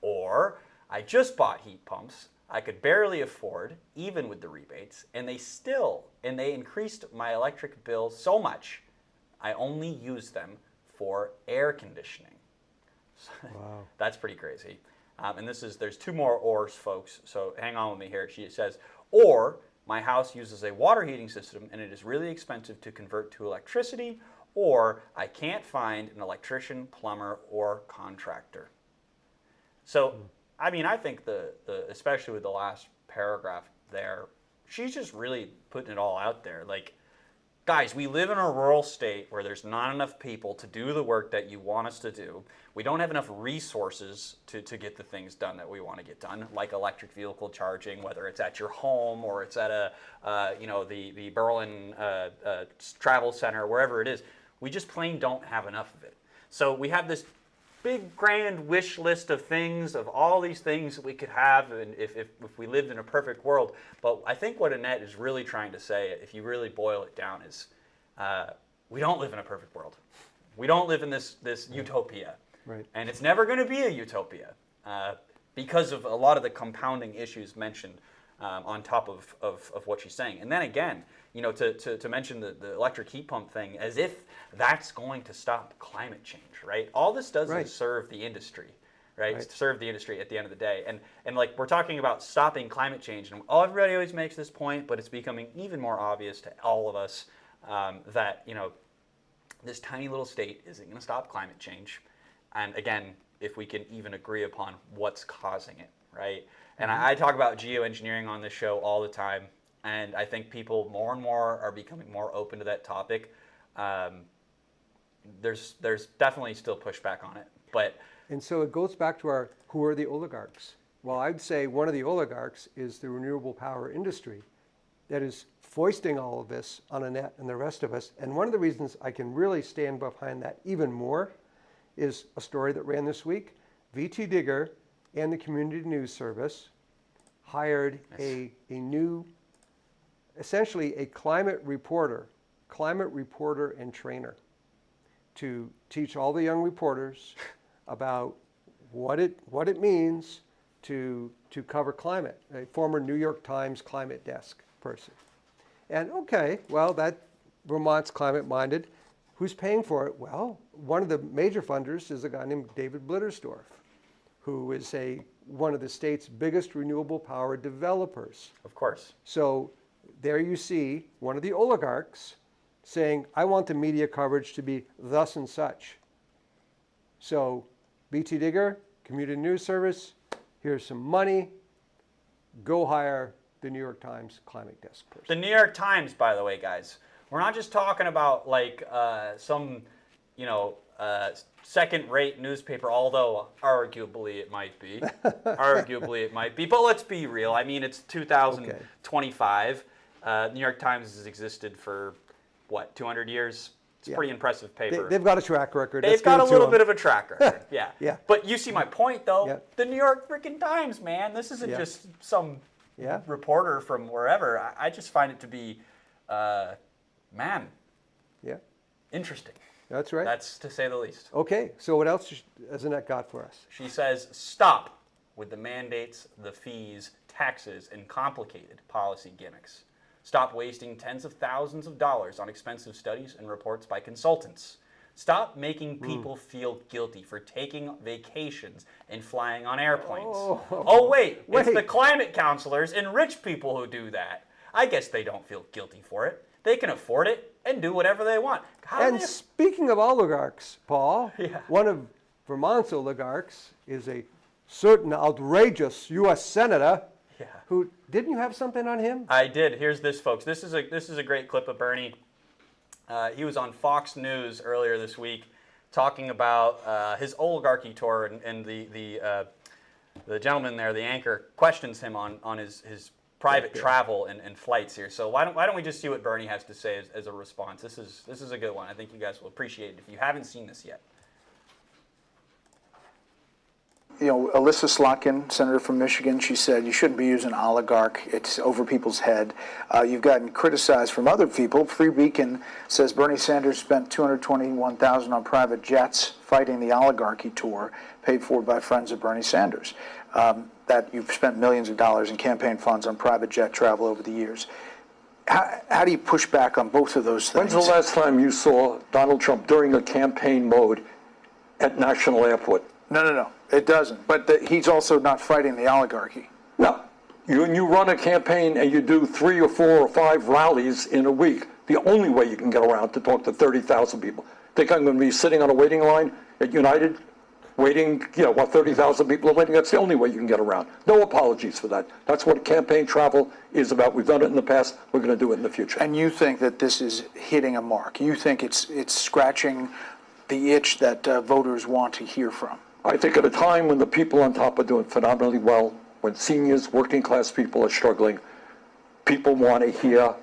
Or I just bought heat pumps I could barely afford, even with the rebates, and they increased my electric bill so much, I only use them for air conditioning. Wow. That's pretty crazy. And there's two more ors, folks, so hang on with me here. She says, or my house uses a water heating system and it is really expensive to convert to electricity, or I can't find an electrician, plumber, or contractor. So, I mean, I think especially with the last paragraph there, she's just really putting it all out there. Like, guys, we live in a rural state where there's not enough people to do the work that you want us to do. We don't have enough resources to get the things done that we want to get done, like electric vehicle charging, whether it's at your home or it's at the Berlin travel center, wherever it is. We just plain don't have enough of it. So we have this big grand wish list of things, of all these things that we could have and if we lived in a perfect world. But I think what Annette is really trying to say, if you really boil it down, is we don't live in a perfect world. We don't live in this utopia. Right. And it's never going to be a utopia because of a lot of the compounding issues mentioned on top of what she's saying. And then again, to mention the electric heat pump thing, as if that's going to stop climate change, right? All this does is serve the industry, right? Serve the industry at the end of the day. And like we're talking about stopping climate change, and everybody always makes this point, but it's becoming even more obvious to all of us that, this tiny little state isn't going to stop climate change. And again, if we can even agree upon what's causing it, right? And I talk about geoengineering on this show all the time, and I think people more and more are becoming more open to that topic. There's definitely still pushback on it, and so it goes back to who are the oligarchs? Well, I'd say one of the oligarchs is the renewable power industry that is foisting all of this on Annette and the rest of us. And one of the reasons I can really stand behind that even more is a story that ran this week. VT Digger and the Community News Service hired a new, essentially a climate reporter and trainer to teach all the young reporters about what it means to cover climate, a former New York Times climate desk person. And okay, well, that Vermont's climate-minded. Who's paying for it? Well, one of the major funders is a guy named David Blittersdorf, who is one of the state's biggest renewable power developers. Of course. So there you see one of the oligarchs saying, I want the media coverage to be thus and such. So BT Digger, Community News Service, here's some money, go hire the New York Times climate desk person. The New York Times, by the way, guys, we're not just talking about like some, second-rate newspaper, although arguably it might be. But let's be real. I mean, it's 2025. New York Times has existed for, 200 years? It's a pretty impressive paper. They've got a track record. They've got a little bit of a track record, yeah. Yeah. But you see my point, though. Yeah. The New York freaking Times, man. This isn't just some reporter from wherever. I just find it to be, interesting. That's right. That's to say the least. Okay, so what else has Annette got for us? She says, stop with the mandates, the fees, taxes, and complicated policy gimmicks. Stop wasting tens of thousands of dollars on expensive studies and reports by consultants. Stop making people feel guilty for taking vacations and flying on airplanes. Oh, wait, it's the climate counselors and rich people who do that. I guess they don't feel guilty for it. They can afford it and do whatever they want. Speaking of oligarchs, Paul, one of Vermont's oligarchs is a certain outrageous U.S. senator who, didn't you have something on him? I did. Here's this, folks. This is a great clip of Bernie. He was on Fox News earlier this week talking about his oligarchy tour, and the gentleman there, the anchor, questions him on his private travel and flights here. So why don't we just see what Bernie has to say as a response? This is a good one. I think you guys will appreciate it if you haven't seen this yet. You know, Alyssa Slotkin, senator from Michigan, she said you shouldn't be using oligarch. It's over people's head. You've gotten criticized from other people. Free Beacon says Bernie Sanders spent $221,000 on private jets fighting the oligarchy tour, paid for by friends of Bernie Sanders. That you've spent millions of dollars in campaign funds on private jet travel over the years. How do you push back on both of those things? When's the last time you saw Donald Trump during a campaign mode at National Airport? No, it doesn't. But he's also not fighting the oligarchy. No. When you run a campaign and you do 3 or 4 or 5 rallies in a week, the only way you can get around to talk to 30,000 people. Think I'm going to be sitting on a waiting line at United, waiting, 30,000 people are waiting? That's the only way you can get around. No apologies for that. That's what campaign travel is about. We've done it in the past. We're going to do it in the future. And you think that this is hitting a mark? You think it's scratching the itch that voters want to hear from? I think at a time when the people on top are doing phenomenally well, when seniors, working class people are struggling, people want to hear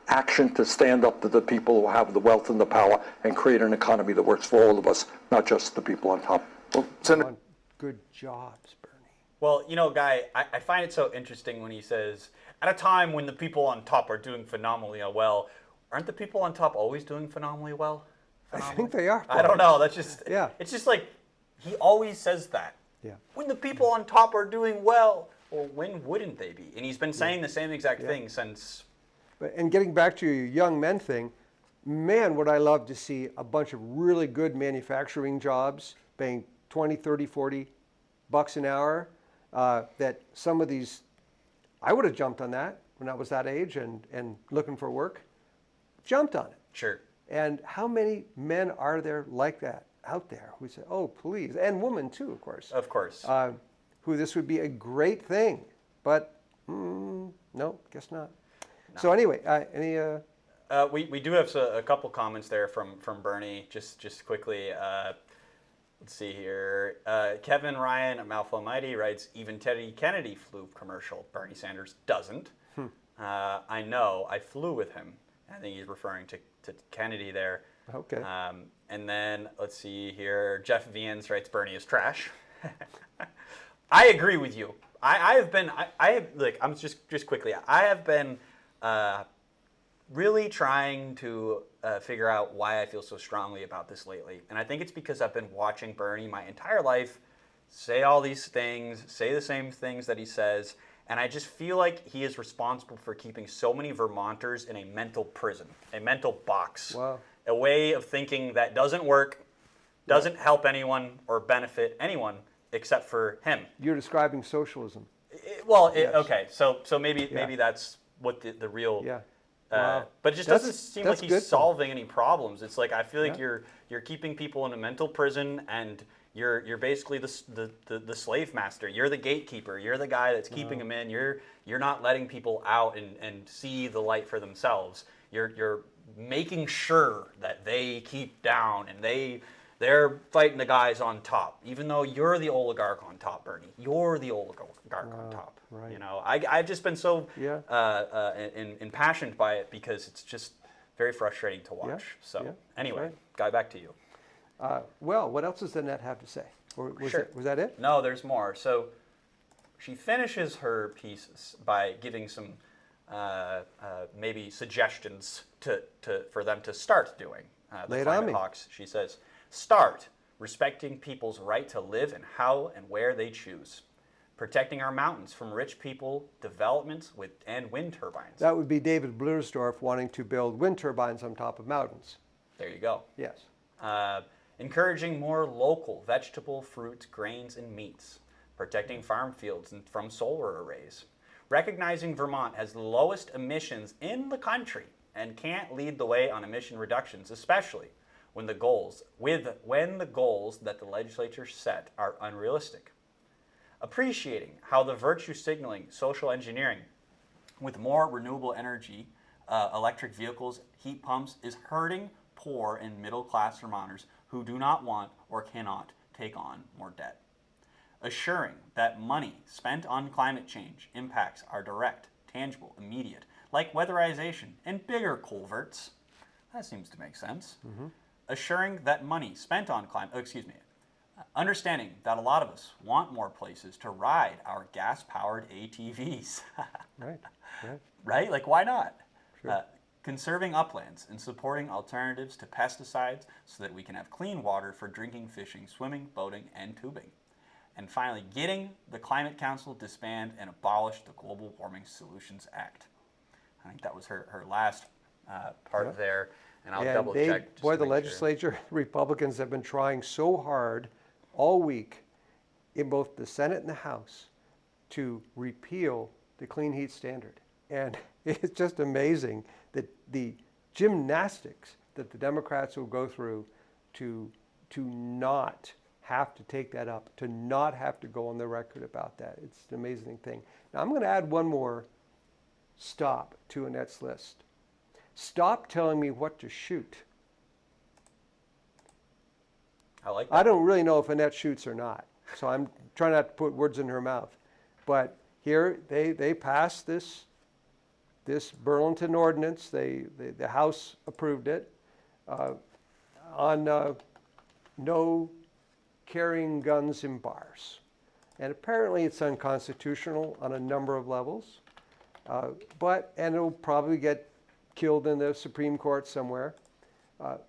action to stand up to the people who have the wealth and the power and create an economy that works for all of us, not just the people on top. Well, Good jobs, Bernie. Well, Guy, I find it so interesting when he says, at a time when the people on top are doing phenomenally well, aren't the people on top always doing phenomenally well? I think they are. I don't know. That's just, Yeah. It's just like, he always says that. Yeah. When the people on top are doing well, well, when wouldn't they be? And he's been saying the same exact thing since. And getting back to your young men thing, man, would I love to see a bunch of really good manufacturing jobs paying 20, 30, 40 bucks an hour. That some of these, I would have jumped on that when I was that age and looking for work. Jumped on it. Sure. And how many men are there like that out there who say, oh, please, and women too, of course. Of course. Who this would be a great thing, but no, guess not. No. So anyway, any? We do have a couple comments there from Bernie, just quickly. Let's see here. Kevin Ryan at Malfo Mighty writes, even Teddy Kennedy flew commercial. Bernie Sanders doesn't. I know. I flew with him. I think he's referring to Kennedy there. Okay. And then let's see here. Jeff Vians writes, Bernie is trash. I agree with you. I have just quickly. I have been really trying to figure out why I feel so strongly about this lately. And I think it's because I've been watching Bernie my entire life say all these things, say the same things that he says. And I just feel like he is responsible for keeping so many Vermonters in a mental prison, a mental box. Wow. A way of thinking that doesn't work, doesn't help anyone or benefit anyone except for him. You're describing socialism. Okay, so maybe that's what the real. Yeah. But it just doesn't seem like he's good, solving any problems. It's like I feel like you're keeping people in a mental prison, and you're basically the slave master. You're the gatekeeper. You're the guy that's keeping them in. You're not letting people out and see the light for themselves. You're making sure that they keep down and they're fighting the guys on top, even though you're the oligarch on top, Bernie. You're the oligarch on top. Right. You know, I've just been so impassioned by it because it's just very frustrating to watch. Anyway, right. Guy, back to you. Well, what else does the net have to say? Or was that it? No, there's more. So she finishes her piece by giving some maybe suggestions for them to start doing. Lay The it on Climate me. Hawks, she says, start respecting people's right to live and how and where they choose. Protecting our mountains from rich people, developments and wind turbines. That would be David Bludersdorf wanting to build wind turbines on top of mountains. There you go. Yes. Encouraging more local vegetable, fruits, grains, and meats. Protecting farm fields from solar arrays. Recognizing Vermont has the lowest emissions in the country and can't lead the way on emission reductions, especially when the goals that the legislature set are unrealistic. Appreciating how the virtue signaling social engineering with more renewable energy, electric vehicles, heat pumps is hurting poor and middle class Vermonters who do not want or cannot take on more debt. Assuring that money spent on climate change impacts our direct, tangible, immediate, like weatherization and bigger culverts. That seems to make sense. Assuring that money spent on understanding that a lot of us want more places to ride our gas-powered ATVs. Right, right. Right? Like, why not? Sure. Conserving uplands and supporting alternatives to pesticides so that we can have clean water for drinking, fishing, swimming, boating, and tubing. And finally, getting the Climate Council disbanded and abolish the Global Warming Solutions Act. I think that was her last part there, and I'll double check. just Boy, to the make sure. legislature, Republicans have been trying so hard all week in both the Senate and the House to repeal the clean heat standard. And it's just amazing that the gymnastics that the Democrats will go through to not have to take that up, to not have to go on the record about that. It's an amazing thing. Now, I'm going to add one more stop to Annette's list. Stop telling me what to shoot. I like that. I don't really know if Annette shoots or not, so I'm trying not to put words in her mouth. But here, they passed this Burlington ordinance. The House approved it on no carrying guns in bars. And apparently it's unconstitutional on a number of levels. And it'll probably get killed in the Supreme Court somewhere.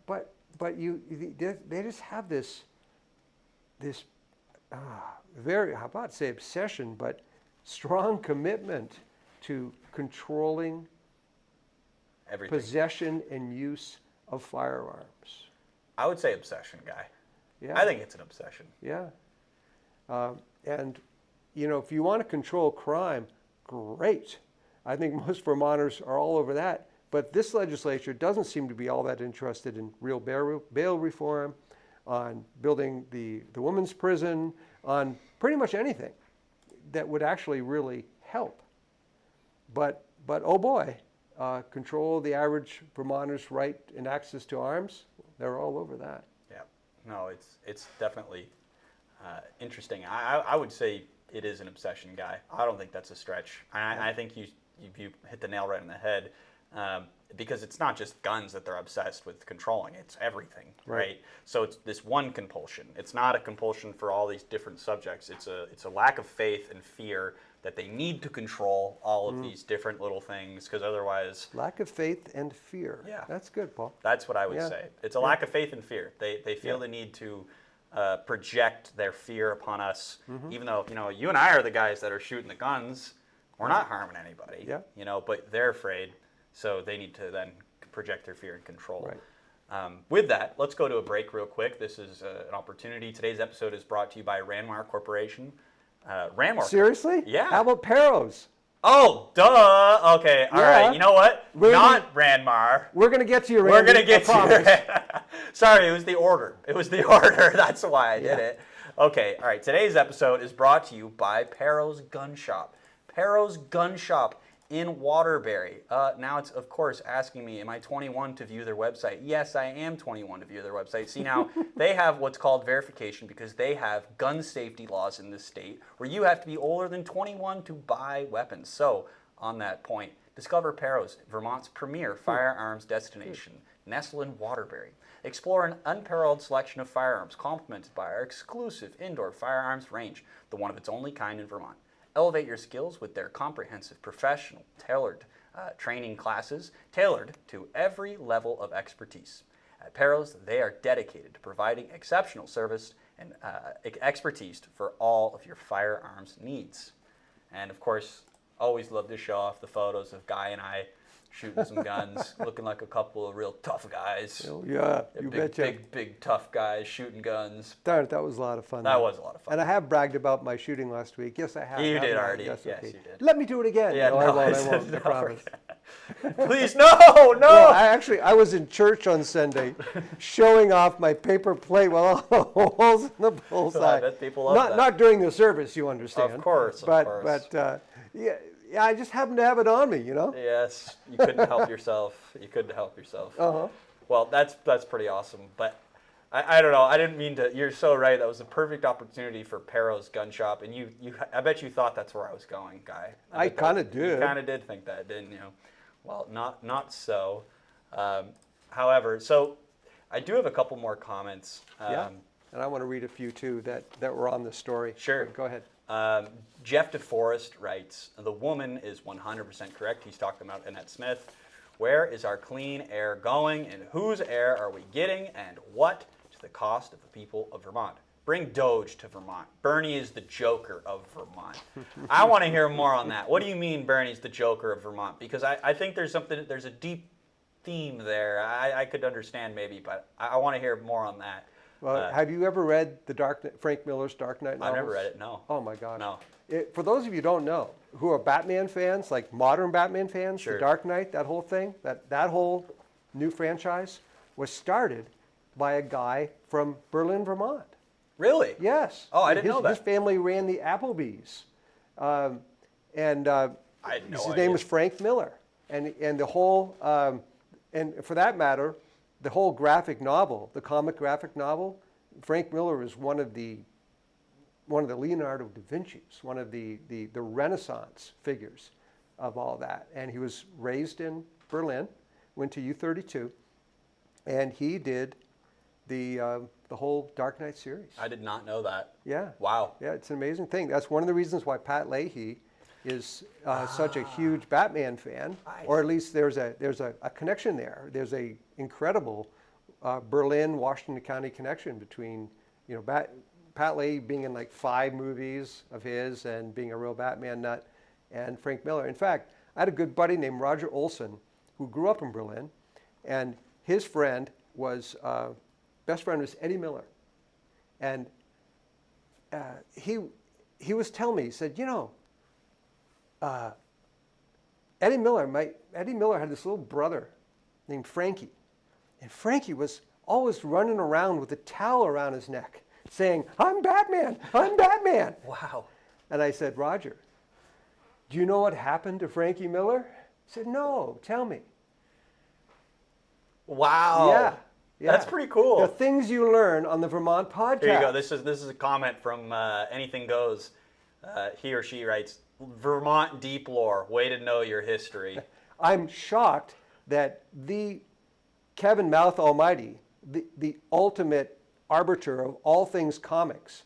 But they just have this very, how about say obsession, but strong commitment to controlling Everything. possession and use of firearms. I would say obsession, guy. Yeah. I think it's an obsession. Yeah. And, if you want to control crime, great. I think most Vermonters are all over that. But this legislature doesn't seem to be all that interested in real bail reform, on building the women's prison, on pretty much anything that would actually really help. But oh boy, control the average Vermonter's right and access to arms, they're all over that. Yeah. No, it's definitely interesting. I would say it is an obsession, guy. I don't think that's a stretch. I think you hit the nail right on the head. Because it's not just guns that they're obsessed with controlling, it's everything, right? So it's this one compulsion. It's not a compulsion for all these different subjects. It's a lack of faith and fear that they need to control all of these different little things, because otherwise... Lack of faith and fear. Yeah. That's good, Paul. That's what I would Yeah. say. It's a lack of faith and fear. They feel the need to project their fear upon us, even though, you and I are the guys that are shooting the guns. We're not harming anybody, Yeah. But they're afraid. So they need to then project their fear and control. Right. With that, let's go to a break real quick. This is an opportunity. Today's episode is brought to you by Ranmar Corporation. Ranmar. Seriously? Yeah. How about Perros? Oh, duh. Okay. All Yeah. right. You know what? We're Not Ranmar. We're going to get to you, We're Randy. going to get I promise. to Sorry, it was the order. That's why I did it. Okay. All right. Today's episode is brought to you by Perros Gun Shop. Perros Gun Shop in Waterbury. Now it's, of course, asking me, am I 21 to view their website? Yes, I am 21 to view their website. See, now, they have what's called verification because they have gun safety laws in this state where you have to be older than 21 to buy weapons. So, on that point, discover Perros, Vermont's premier firearms destination, nestled in Waterbury. Explore an unparalleled selection of firearms complemented by our exclusive indoor firearms range, the one of its only kind in Vermont. Elevate your skills with their comprehensive, professional, tailored training classes, tailored to every level of expertise. At Perros, they are dedicated to providing exceptional service and expertise for all of your firearms needs. And of course, always love to show off the photos of Guy and I shooting some guns, looking like a couple of real tough guys. Oh, yeah, you big, betcha. big tough guys shooting guns. Darn it, that was a lot of fun. That though. was a lot of fun. And I have bragged about my shooting last week. Yes, I have. You haven't did I? already. Yes, Yes, okay. you did. Let me do it again. Yeah, no, I won't, I no, promise. Please, no. Well, I was in church on Sunday showing off my paper plate with all the holes in the bullseye. I bet people love that. Not during the service, you understand. Of course, But yeah, I just happened to have it on me, Yes, you couldn't help yourself. You couldn't help yourself. Uh-huh. Well, that's pretty awesome. But I don't know. I didn't mean to. You're so right. That was the perfect opportunity for Perro's gun shop, and I bet you thought that's where I was going, Guy. I kind of did. You kind of did think that, didn't you? Well, not so. However, so I do have a couple more comments. Yeah, and I want to read a few too that were on the story. Sure. Go ahead. Jeff DeForest writes, the woman is 100% correct. He's talking about Annette Smith. Where is our clean air going, and whose air are we getting, and what to the cost of the people of Vermont? Bring Doge to Vermont. Bernie is the Joker of Vermont. I want to hear more on that. What do you mean Bernie's the Joker of Vermont? Because I think there's a deep theme there. I could understand maybe, but I want to hear more on that. Well, have you ever read Frank Miller's Dark Knight novels? I've never read it, no. Oh my gosh. No. For those of you who don't know, who are Batman fans, like modern Batman fans, Sure. The Dark Knight, that whole thing, that whole new franchise was started by a guy from Berlin, Vermont. Really? Yes. Oh, I didn't know that. His family ran the Applebee's. I had no his idea. name was Frank Miller. And the whole, and for that matter, the whole graphic novel, the comic graphic novel, Frank Miller is one of the Leonardo da Vinci's, one of the Renaissance figures of all that. And he was raised in Berlin, went to U32, and he did the whole Dark Knight series. I did not know that. Yeah. Wow. Yeah, it's an amazing thing. That's one of the reasons why Pat Leahy is such a huge Batman fan, or at least there's a connection there. There's a incredible Berlin, Washington County connection between, Pat Leahy being in like 5 movies of his and being a real Batman nut, and Frank Miller. In fact, I had a good buddy named Roger Olson who grew up in Berlin, and his best friend was Eddie Miller. And he was telling me, he said, Eddie Miller had this little brother named Frankie. And Frankie was always running around with a towel around his neck saying, I'm Batman, I'm Batman. Wow. And I said, Roger, do you know what happened to Frankie Miller? He said, no, tell me. Wow. Yeah. That's pretty cool. The things you learn on the Vermont podcast. Here you go. This is a comment from Anything Goes. He or she writes, Vermont deep lore. Way to know your history. I'm shocked that the Kevin Mouth Almighty, the ultimate arbiter of all things comics,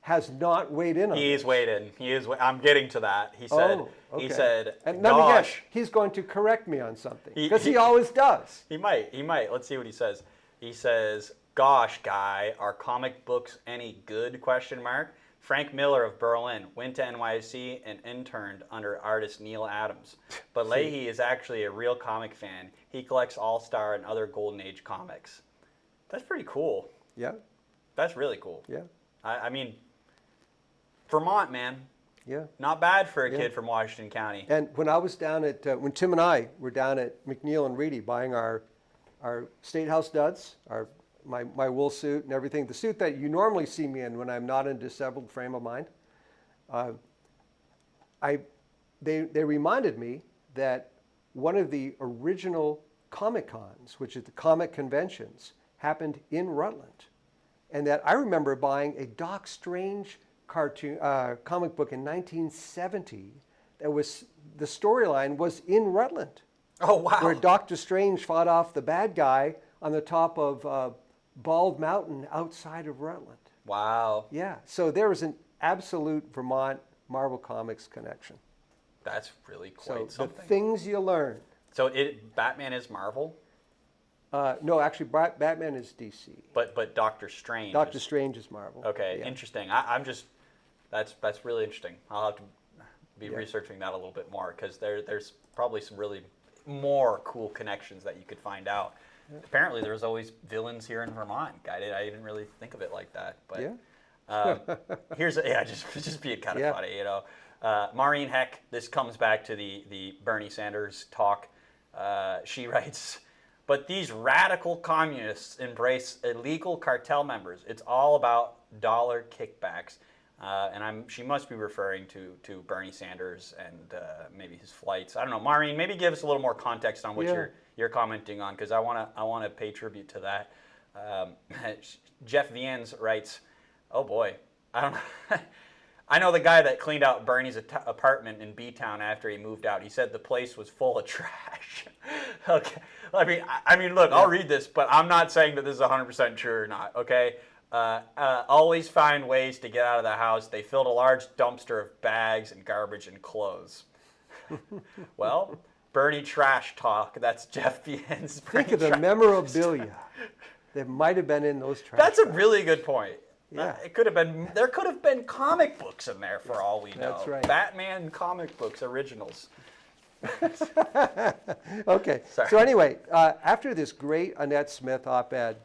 has not weighed in on He's this. weighed in. I'm getting to that. He said. Oh, okay. He said. And let me guess, Gosh. he's going to correct me on something He- because he he- always does. He might. Let's see what he says. He says, "Gosh, Guy, are comic books any good?" Question mark. Frank Miller of Berlin went to NYC and interned under artist Neil Adams. But Leahy is actually a real comic fan. He collects All-Star and other Golden Age comics. That's pretty cool. Yeah, That's really cool. yeah, I mean, Vermont, man, yeah. not bad for a Yeah. kid from Washington County. And when I was down at, when Tim and I were down at McNeil and Reedy buying our State House duds, my wool suit and everything, the suit that you normally see me in when I'm not in a disabled frame of mind, they reminded me that one of the original Comic Cons, which is the comic conventions, happened in Rutland. And that I remember buying a Doc Strange comic book in 1970 that was, the storyline was in Rutland. Oh, wow. Where Doctor Strange fought off the bad guy on the top of Bald Mountain outside of Rutland. Wow. Yeah, so there is an absolute Vermont Marvel Comics connection. That's really So quite the something. things you learn. So Batman is Marvel, No, actually, Batman is DC. but Doctor Strange. Doctor is, Strange is Marvel. Okay, Yeah. interesting. That's really interesting. I'll have to be researching that a little bit more because there's probably some really more cool connections that you could find out. Yeah. Apparently, there's always villains here in Vermont. I didn't really think of it like that. But Yeah. just being kind of Yeah. funny, Maureen Heck, this comes back to the Bernie Sanders talk. She writes, but these radical communists embrace illegal cartel members. It's all about dollar kickbacks. And she must be referring to Bernie Sanders and maybe his flights. I don't know, Maureen. Maybe give us a little more context on what you're commenting on, because I want to pay tribute to that. Jeff Viens writes, "Oh boy, I don't know." I know the guy that cleaned out Bernie's apartment in B-Town after he moved out. He said the place was full of trash. Okay, I mean, look, I'll read this, but I'm not saying that this is 100% true or not. Okay, always find ways to get out of the house. They filled a large dumpster of bags and garbage and clothes. Well, Bernie trash talk. That's Jeff Viens. Think of the memorabilia that might have been in those trash. That's a really good point. Yeah. It could have been. There could have been comic books in there for all we know. That's right. Batman comic books originals. Okay. Sorry. So anyway, after this great Annette Smith op-ed,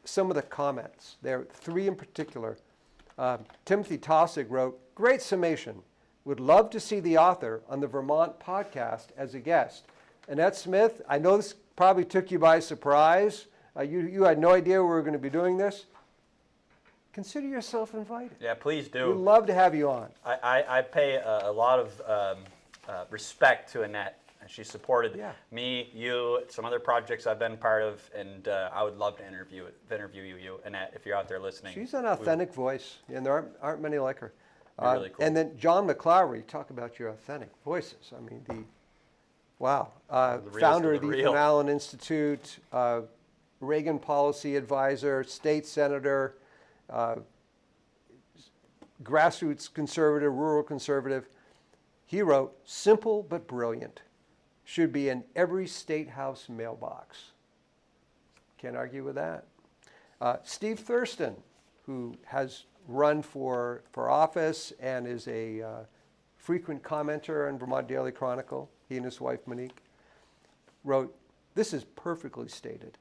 some of the comments, there are three in particular. Timothy Tossig wrote, "Great summation. Would love to see the author on the Vermont podcast as a guest." Annette Smith, I know this probably took you by surprise. You had no idea we were going to be doing this. Consider yourself invited. Yeah, please We'd do. love to have you on. I pay a lot of respect to Annette. She supported Yeah. me, you, some other projects I've been part of, and I would love to interview you, Annette, if you're out there listening. She's an authentic voice, and there aren't many like her. Really cool. And then John McClowry, talk about your authentic voices. I mean, The realest founder of of the the real. Ethan Allen Institute, Reagan policy advisor, state senator, grassroots conservative, rural conservative. He wrote, "Simple but brilliant. Should be in every state house mailbox." Can't argue with that. Steve Thurston, who has run for office and is a frequent commenter on Vermont Daily Chronicle, he and his wife Monique, wrote, "This is perfectly stated,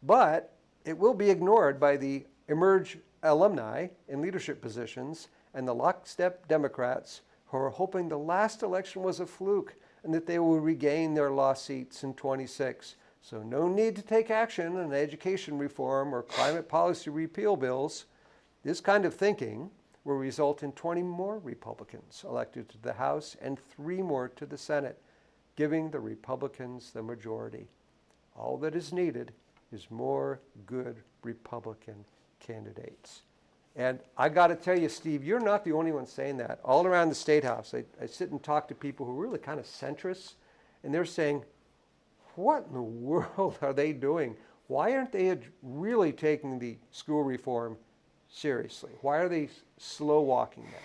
but it will be ignored by the Emerge alumni in leadership positions and the lockstep Democrats who are hoping the last election was a fluke and that they will regain their lost seats in 26. So no need to take action on education reform or climate policy repeal bills. This kind of thinking will result in 20 more Republicans elected to the House and 3 more to the Senate, giving the Republicans the majority. All that is needed is more good Republican candidates." And I got to tell you, Steve, you're not the only one saying that. All around the State House, I sit and talk to people who are really kind of centrists, and they're saying, what in the world are they doing? Why aren't they really taking the school reform seriously? Why are they slow walking that?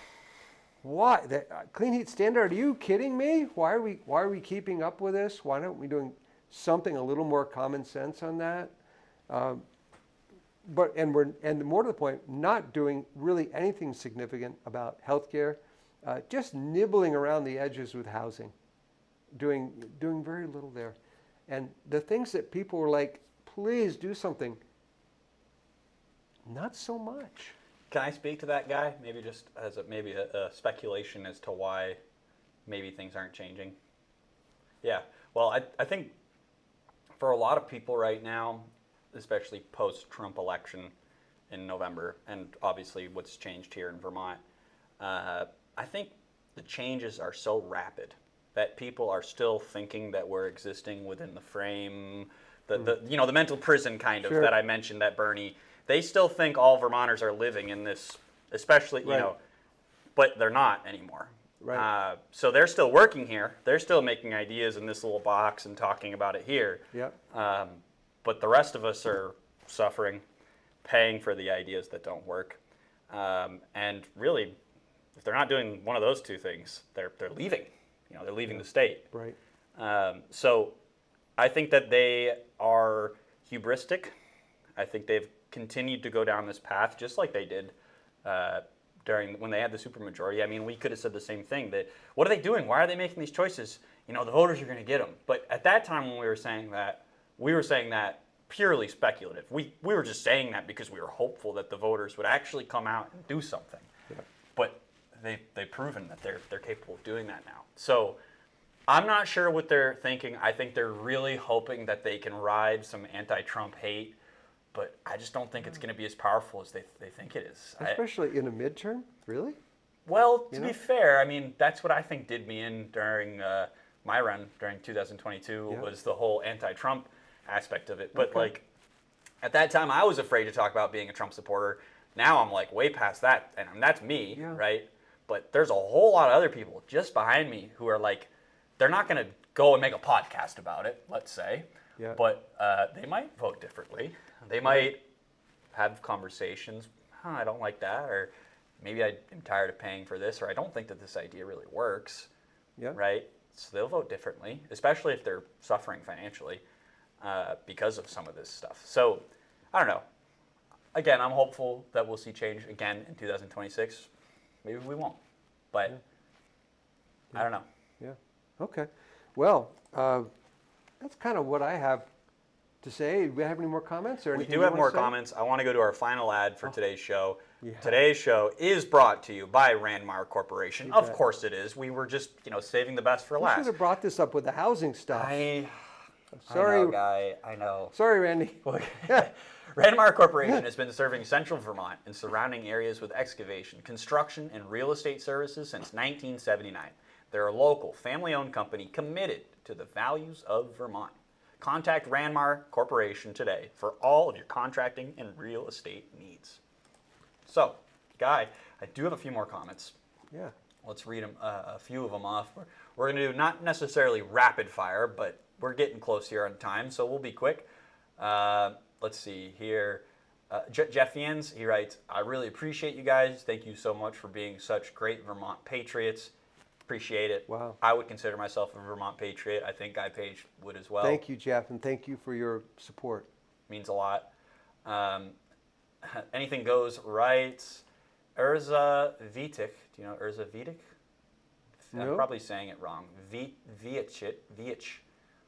Why? Clean heat standard, are you kidding me? Why are we keeping up with this? Why aren't we doing something a little more common sense on that? And more to the point, not doing really anything significant about healthcare, just nibbling around the edges with housing, doing very little there. And the things that people were like, please do something, not so much. Can I speak to that guy? Maybe just as a speculation as to why maybe things aren't changing. Yeah. Well, I think for a lot of people right now, especially post-Trump election in November, and obviously what's changed here in Vermont, I think the changes are so rapid that people are still thinking that we're existing within the frame, the mental prison kind of Sure. that I mentioned that Bernie. They still think all Vermonters are living in this, especially Right. but they're not anymore. Right. So they're still working here. They're still making ideas in this little box and talking about it here. Yep. But the rest of us are suffering, paying for the ideas that don't work. And really, if they're not doing one of those two things, they're leaving. They're leaving the state. Right. So I think that they are hubristic. I think they've continued to go down this path just like they did when they had the supermajority. I mean, we could have said the same thing. That what are they doing? Why are they making these choices? The voters are going to get them. But at that time when we were saying that purely speculative. We were just saying that because we were hopeful that the voters would actually come out and do something. Yeah. But they've proven that they're capable of doing that now. So I'm not sure what they're thinking. I think they're really hoping that they can ride some anti-Trump hate, but I just don't think it's going to be as powerful as they think it is. Especially in a midterm, really? Well, to know? be fair, I mean, that's what I think did me in during my run during 2022 Yeah. was the whole anti-Trump aspect of it. But Okay. At that time, I was afraid to talk about being a Trump supporter. Now I'm like way past that, and that's me, Yeah. right? But there's a whole lot of other people just behind me who are like, they're not going to go and make a podcast about it, let's say, Yeah. but they might vote differently. They might have conversations. I don't like that, or maybe I am tired of paying for this, or I don't think that this idea really works, Yeah. right? So they'll vote differently, especially if they're suffering financially because of some of this stuff. So I don't know. Again, I'm hopeful that we'll see change again in 2026. Maybe we won't, but I don't know. Yeah. Okay. Well, that's kind of what I have to say. Do we have any more comments or We anything do you have wanna more say? comments. I want to go to our final ad for today's show. Yeah. Today's show is brought to you by Randmar Corporation. Of bet. course it is. We were just, saving the best for We should last. have brought this up with the housing stuff. I Sorry, know, guy. I know. sorry, Randy. Randmar Corporation has been serving central Vermont and surrounding areas with excavation, construction, and real estate services since 1979. They're a local, family-owned company committed to the values of Vermont. Contact Randmar Corporation today for all of your contracting and real estate needs. So, Guy, I do have a few more comments. Yeah. Let's read them, a few of them off. We're going to do not necessarily rapid fire, but we're getting close here on time, so we'll be quick. Let's see here. Jeff Fiennes, he writes, I really appreciate you guys. Thank you so much for being such great Vermont patriots. Appreciate it. Wow. I would consider myself a Vermont patriot. I think Guy Page would as well. Thank you, Jeff, and thank you for your support. Means a lot. Anything Goes writes, Urza Vitic. Do you know Urza Vitic? I'm No. probably saying it wrong. Viich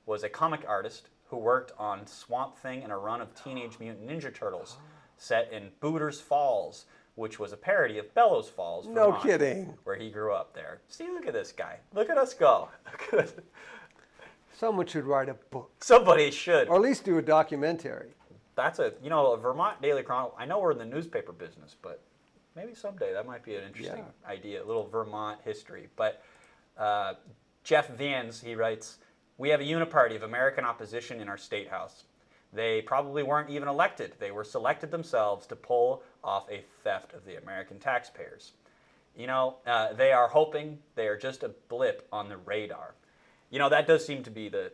was a comic artist who worked on Swamp Thing and a run of Teenage Mutant Ninja Turtles set in Booters Falls, which was a parody of Bellows Falls, No Vermont, kidding. where he grew up there. See, look at this guy. Look at us go. Someone should write a book, Somebody should. or at least do a documentary. That's a Vermont Daily Chronicle. I know we're in the newspaper business, but maybe someday that might be an interesting idea, a little Vermont history. But Jeff Vans, he writes, we have a uniparty of American opposition in our state house. They probably weren't even elected. They were selected themselves to pull off a theft of the American taxpayers. They are hoping they are just a blip on the radar. That does seem to be the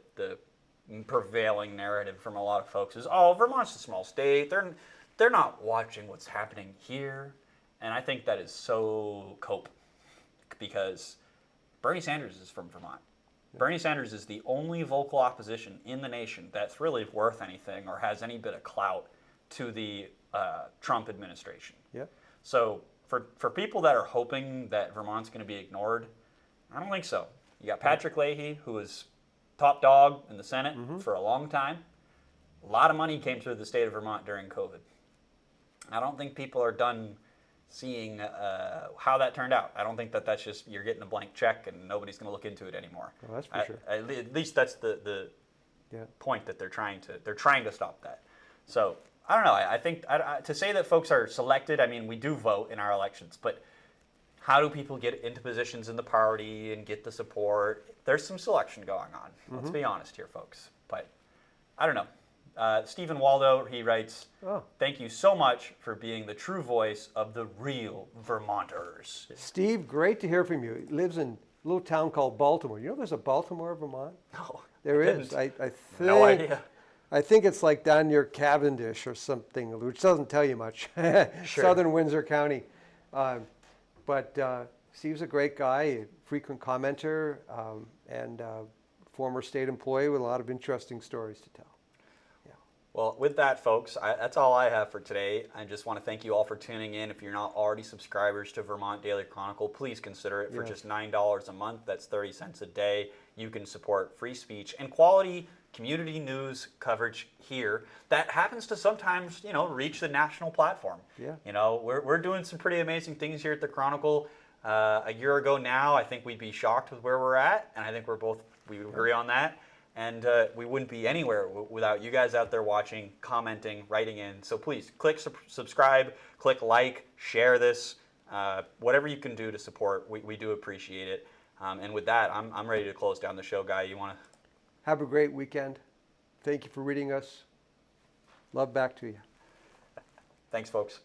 prevailing narrative from a lot of folks is, oh, Vermont's a small state. They're not watching what's happening here. And I think that is so cope because Bernie Sanders is from Vermont. Bernie Sanders is the only vocal opposition in the nation that's really worth anything or has any bit of clout to the Trump administration. Yeah. So for people that are hoping that Vermont's going to be ignored, I don't think so. You got Patrick Leahy, who was top dog in the Senate for a long time. A lot of money came through the state of Vermont during COVID. I don't think people are done seeing how that turned out. I don't think that's just you're getting a blank check and nobody's going to look into it anymore. Well, that's for sure. At least that's the point that they're trying to stop that. So I don't know. I think to say that folks are selected. I mean, we do vote in our elections, but how do people get into positions in the party and get the support? There's some selection going on. Let's be honest here, folks. But I don't know. Stephen Waldo, he writes, thank you so much for being the true voice of the real Vermonters. Steve, great to hear from you. He lives in a little town called Baltimore. You know there's a Baltimore, Vermont? No, There I is. didn't. I think, No idea. I think it's like down near Cavendish or something, which doesn't tell you much. Sure. Southern Windsor County. But Steve's a great guy, a frequent commenter, and former state employee with a lot of interesting stories to tell. Well, with that, folks, that's all I have for today. I just want to thank you all for tuning in. If you're not already subscribers to Vermont Daily Chronicle, please consider it for just $9 a month. That's 30 cents a day. You can support free speech and quality community news coverage here that happens to sometimes, reach the national platform. Yeah. We're doing some pretty amazing things here at the Chronicle. A year ago now, I think we'd be shocked with where we're at, and I think we agree on that. And we wouldn't be anywhere without you guys out there watching, commenting, writing in. So please click subscribe, click like, share this, whatever you can do to support. We do appreciate it. And with that, I'm ready to close down the show, Guy. You want to? Have a great weekend. Thank you for reading us. Love back to you. Thanks, folks.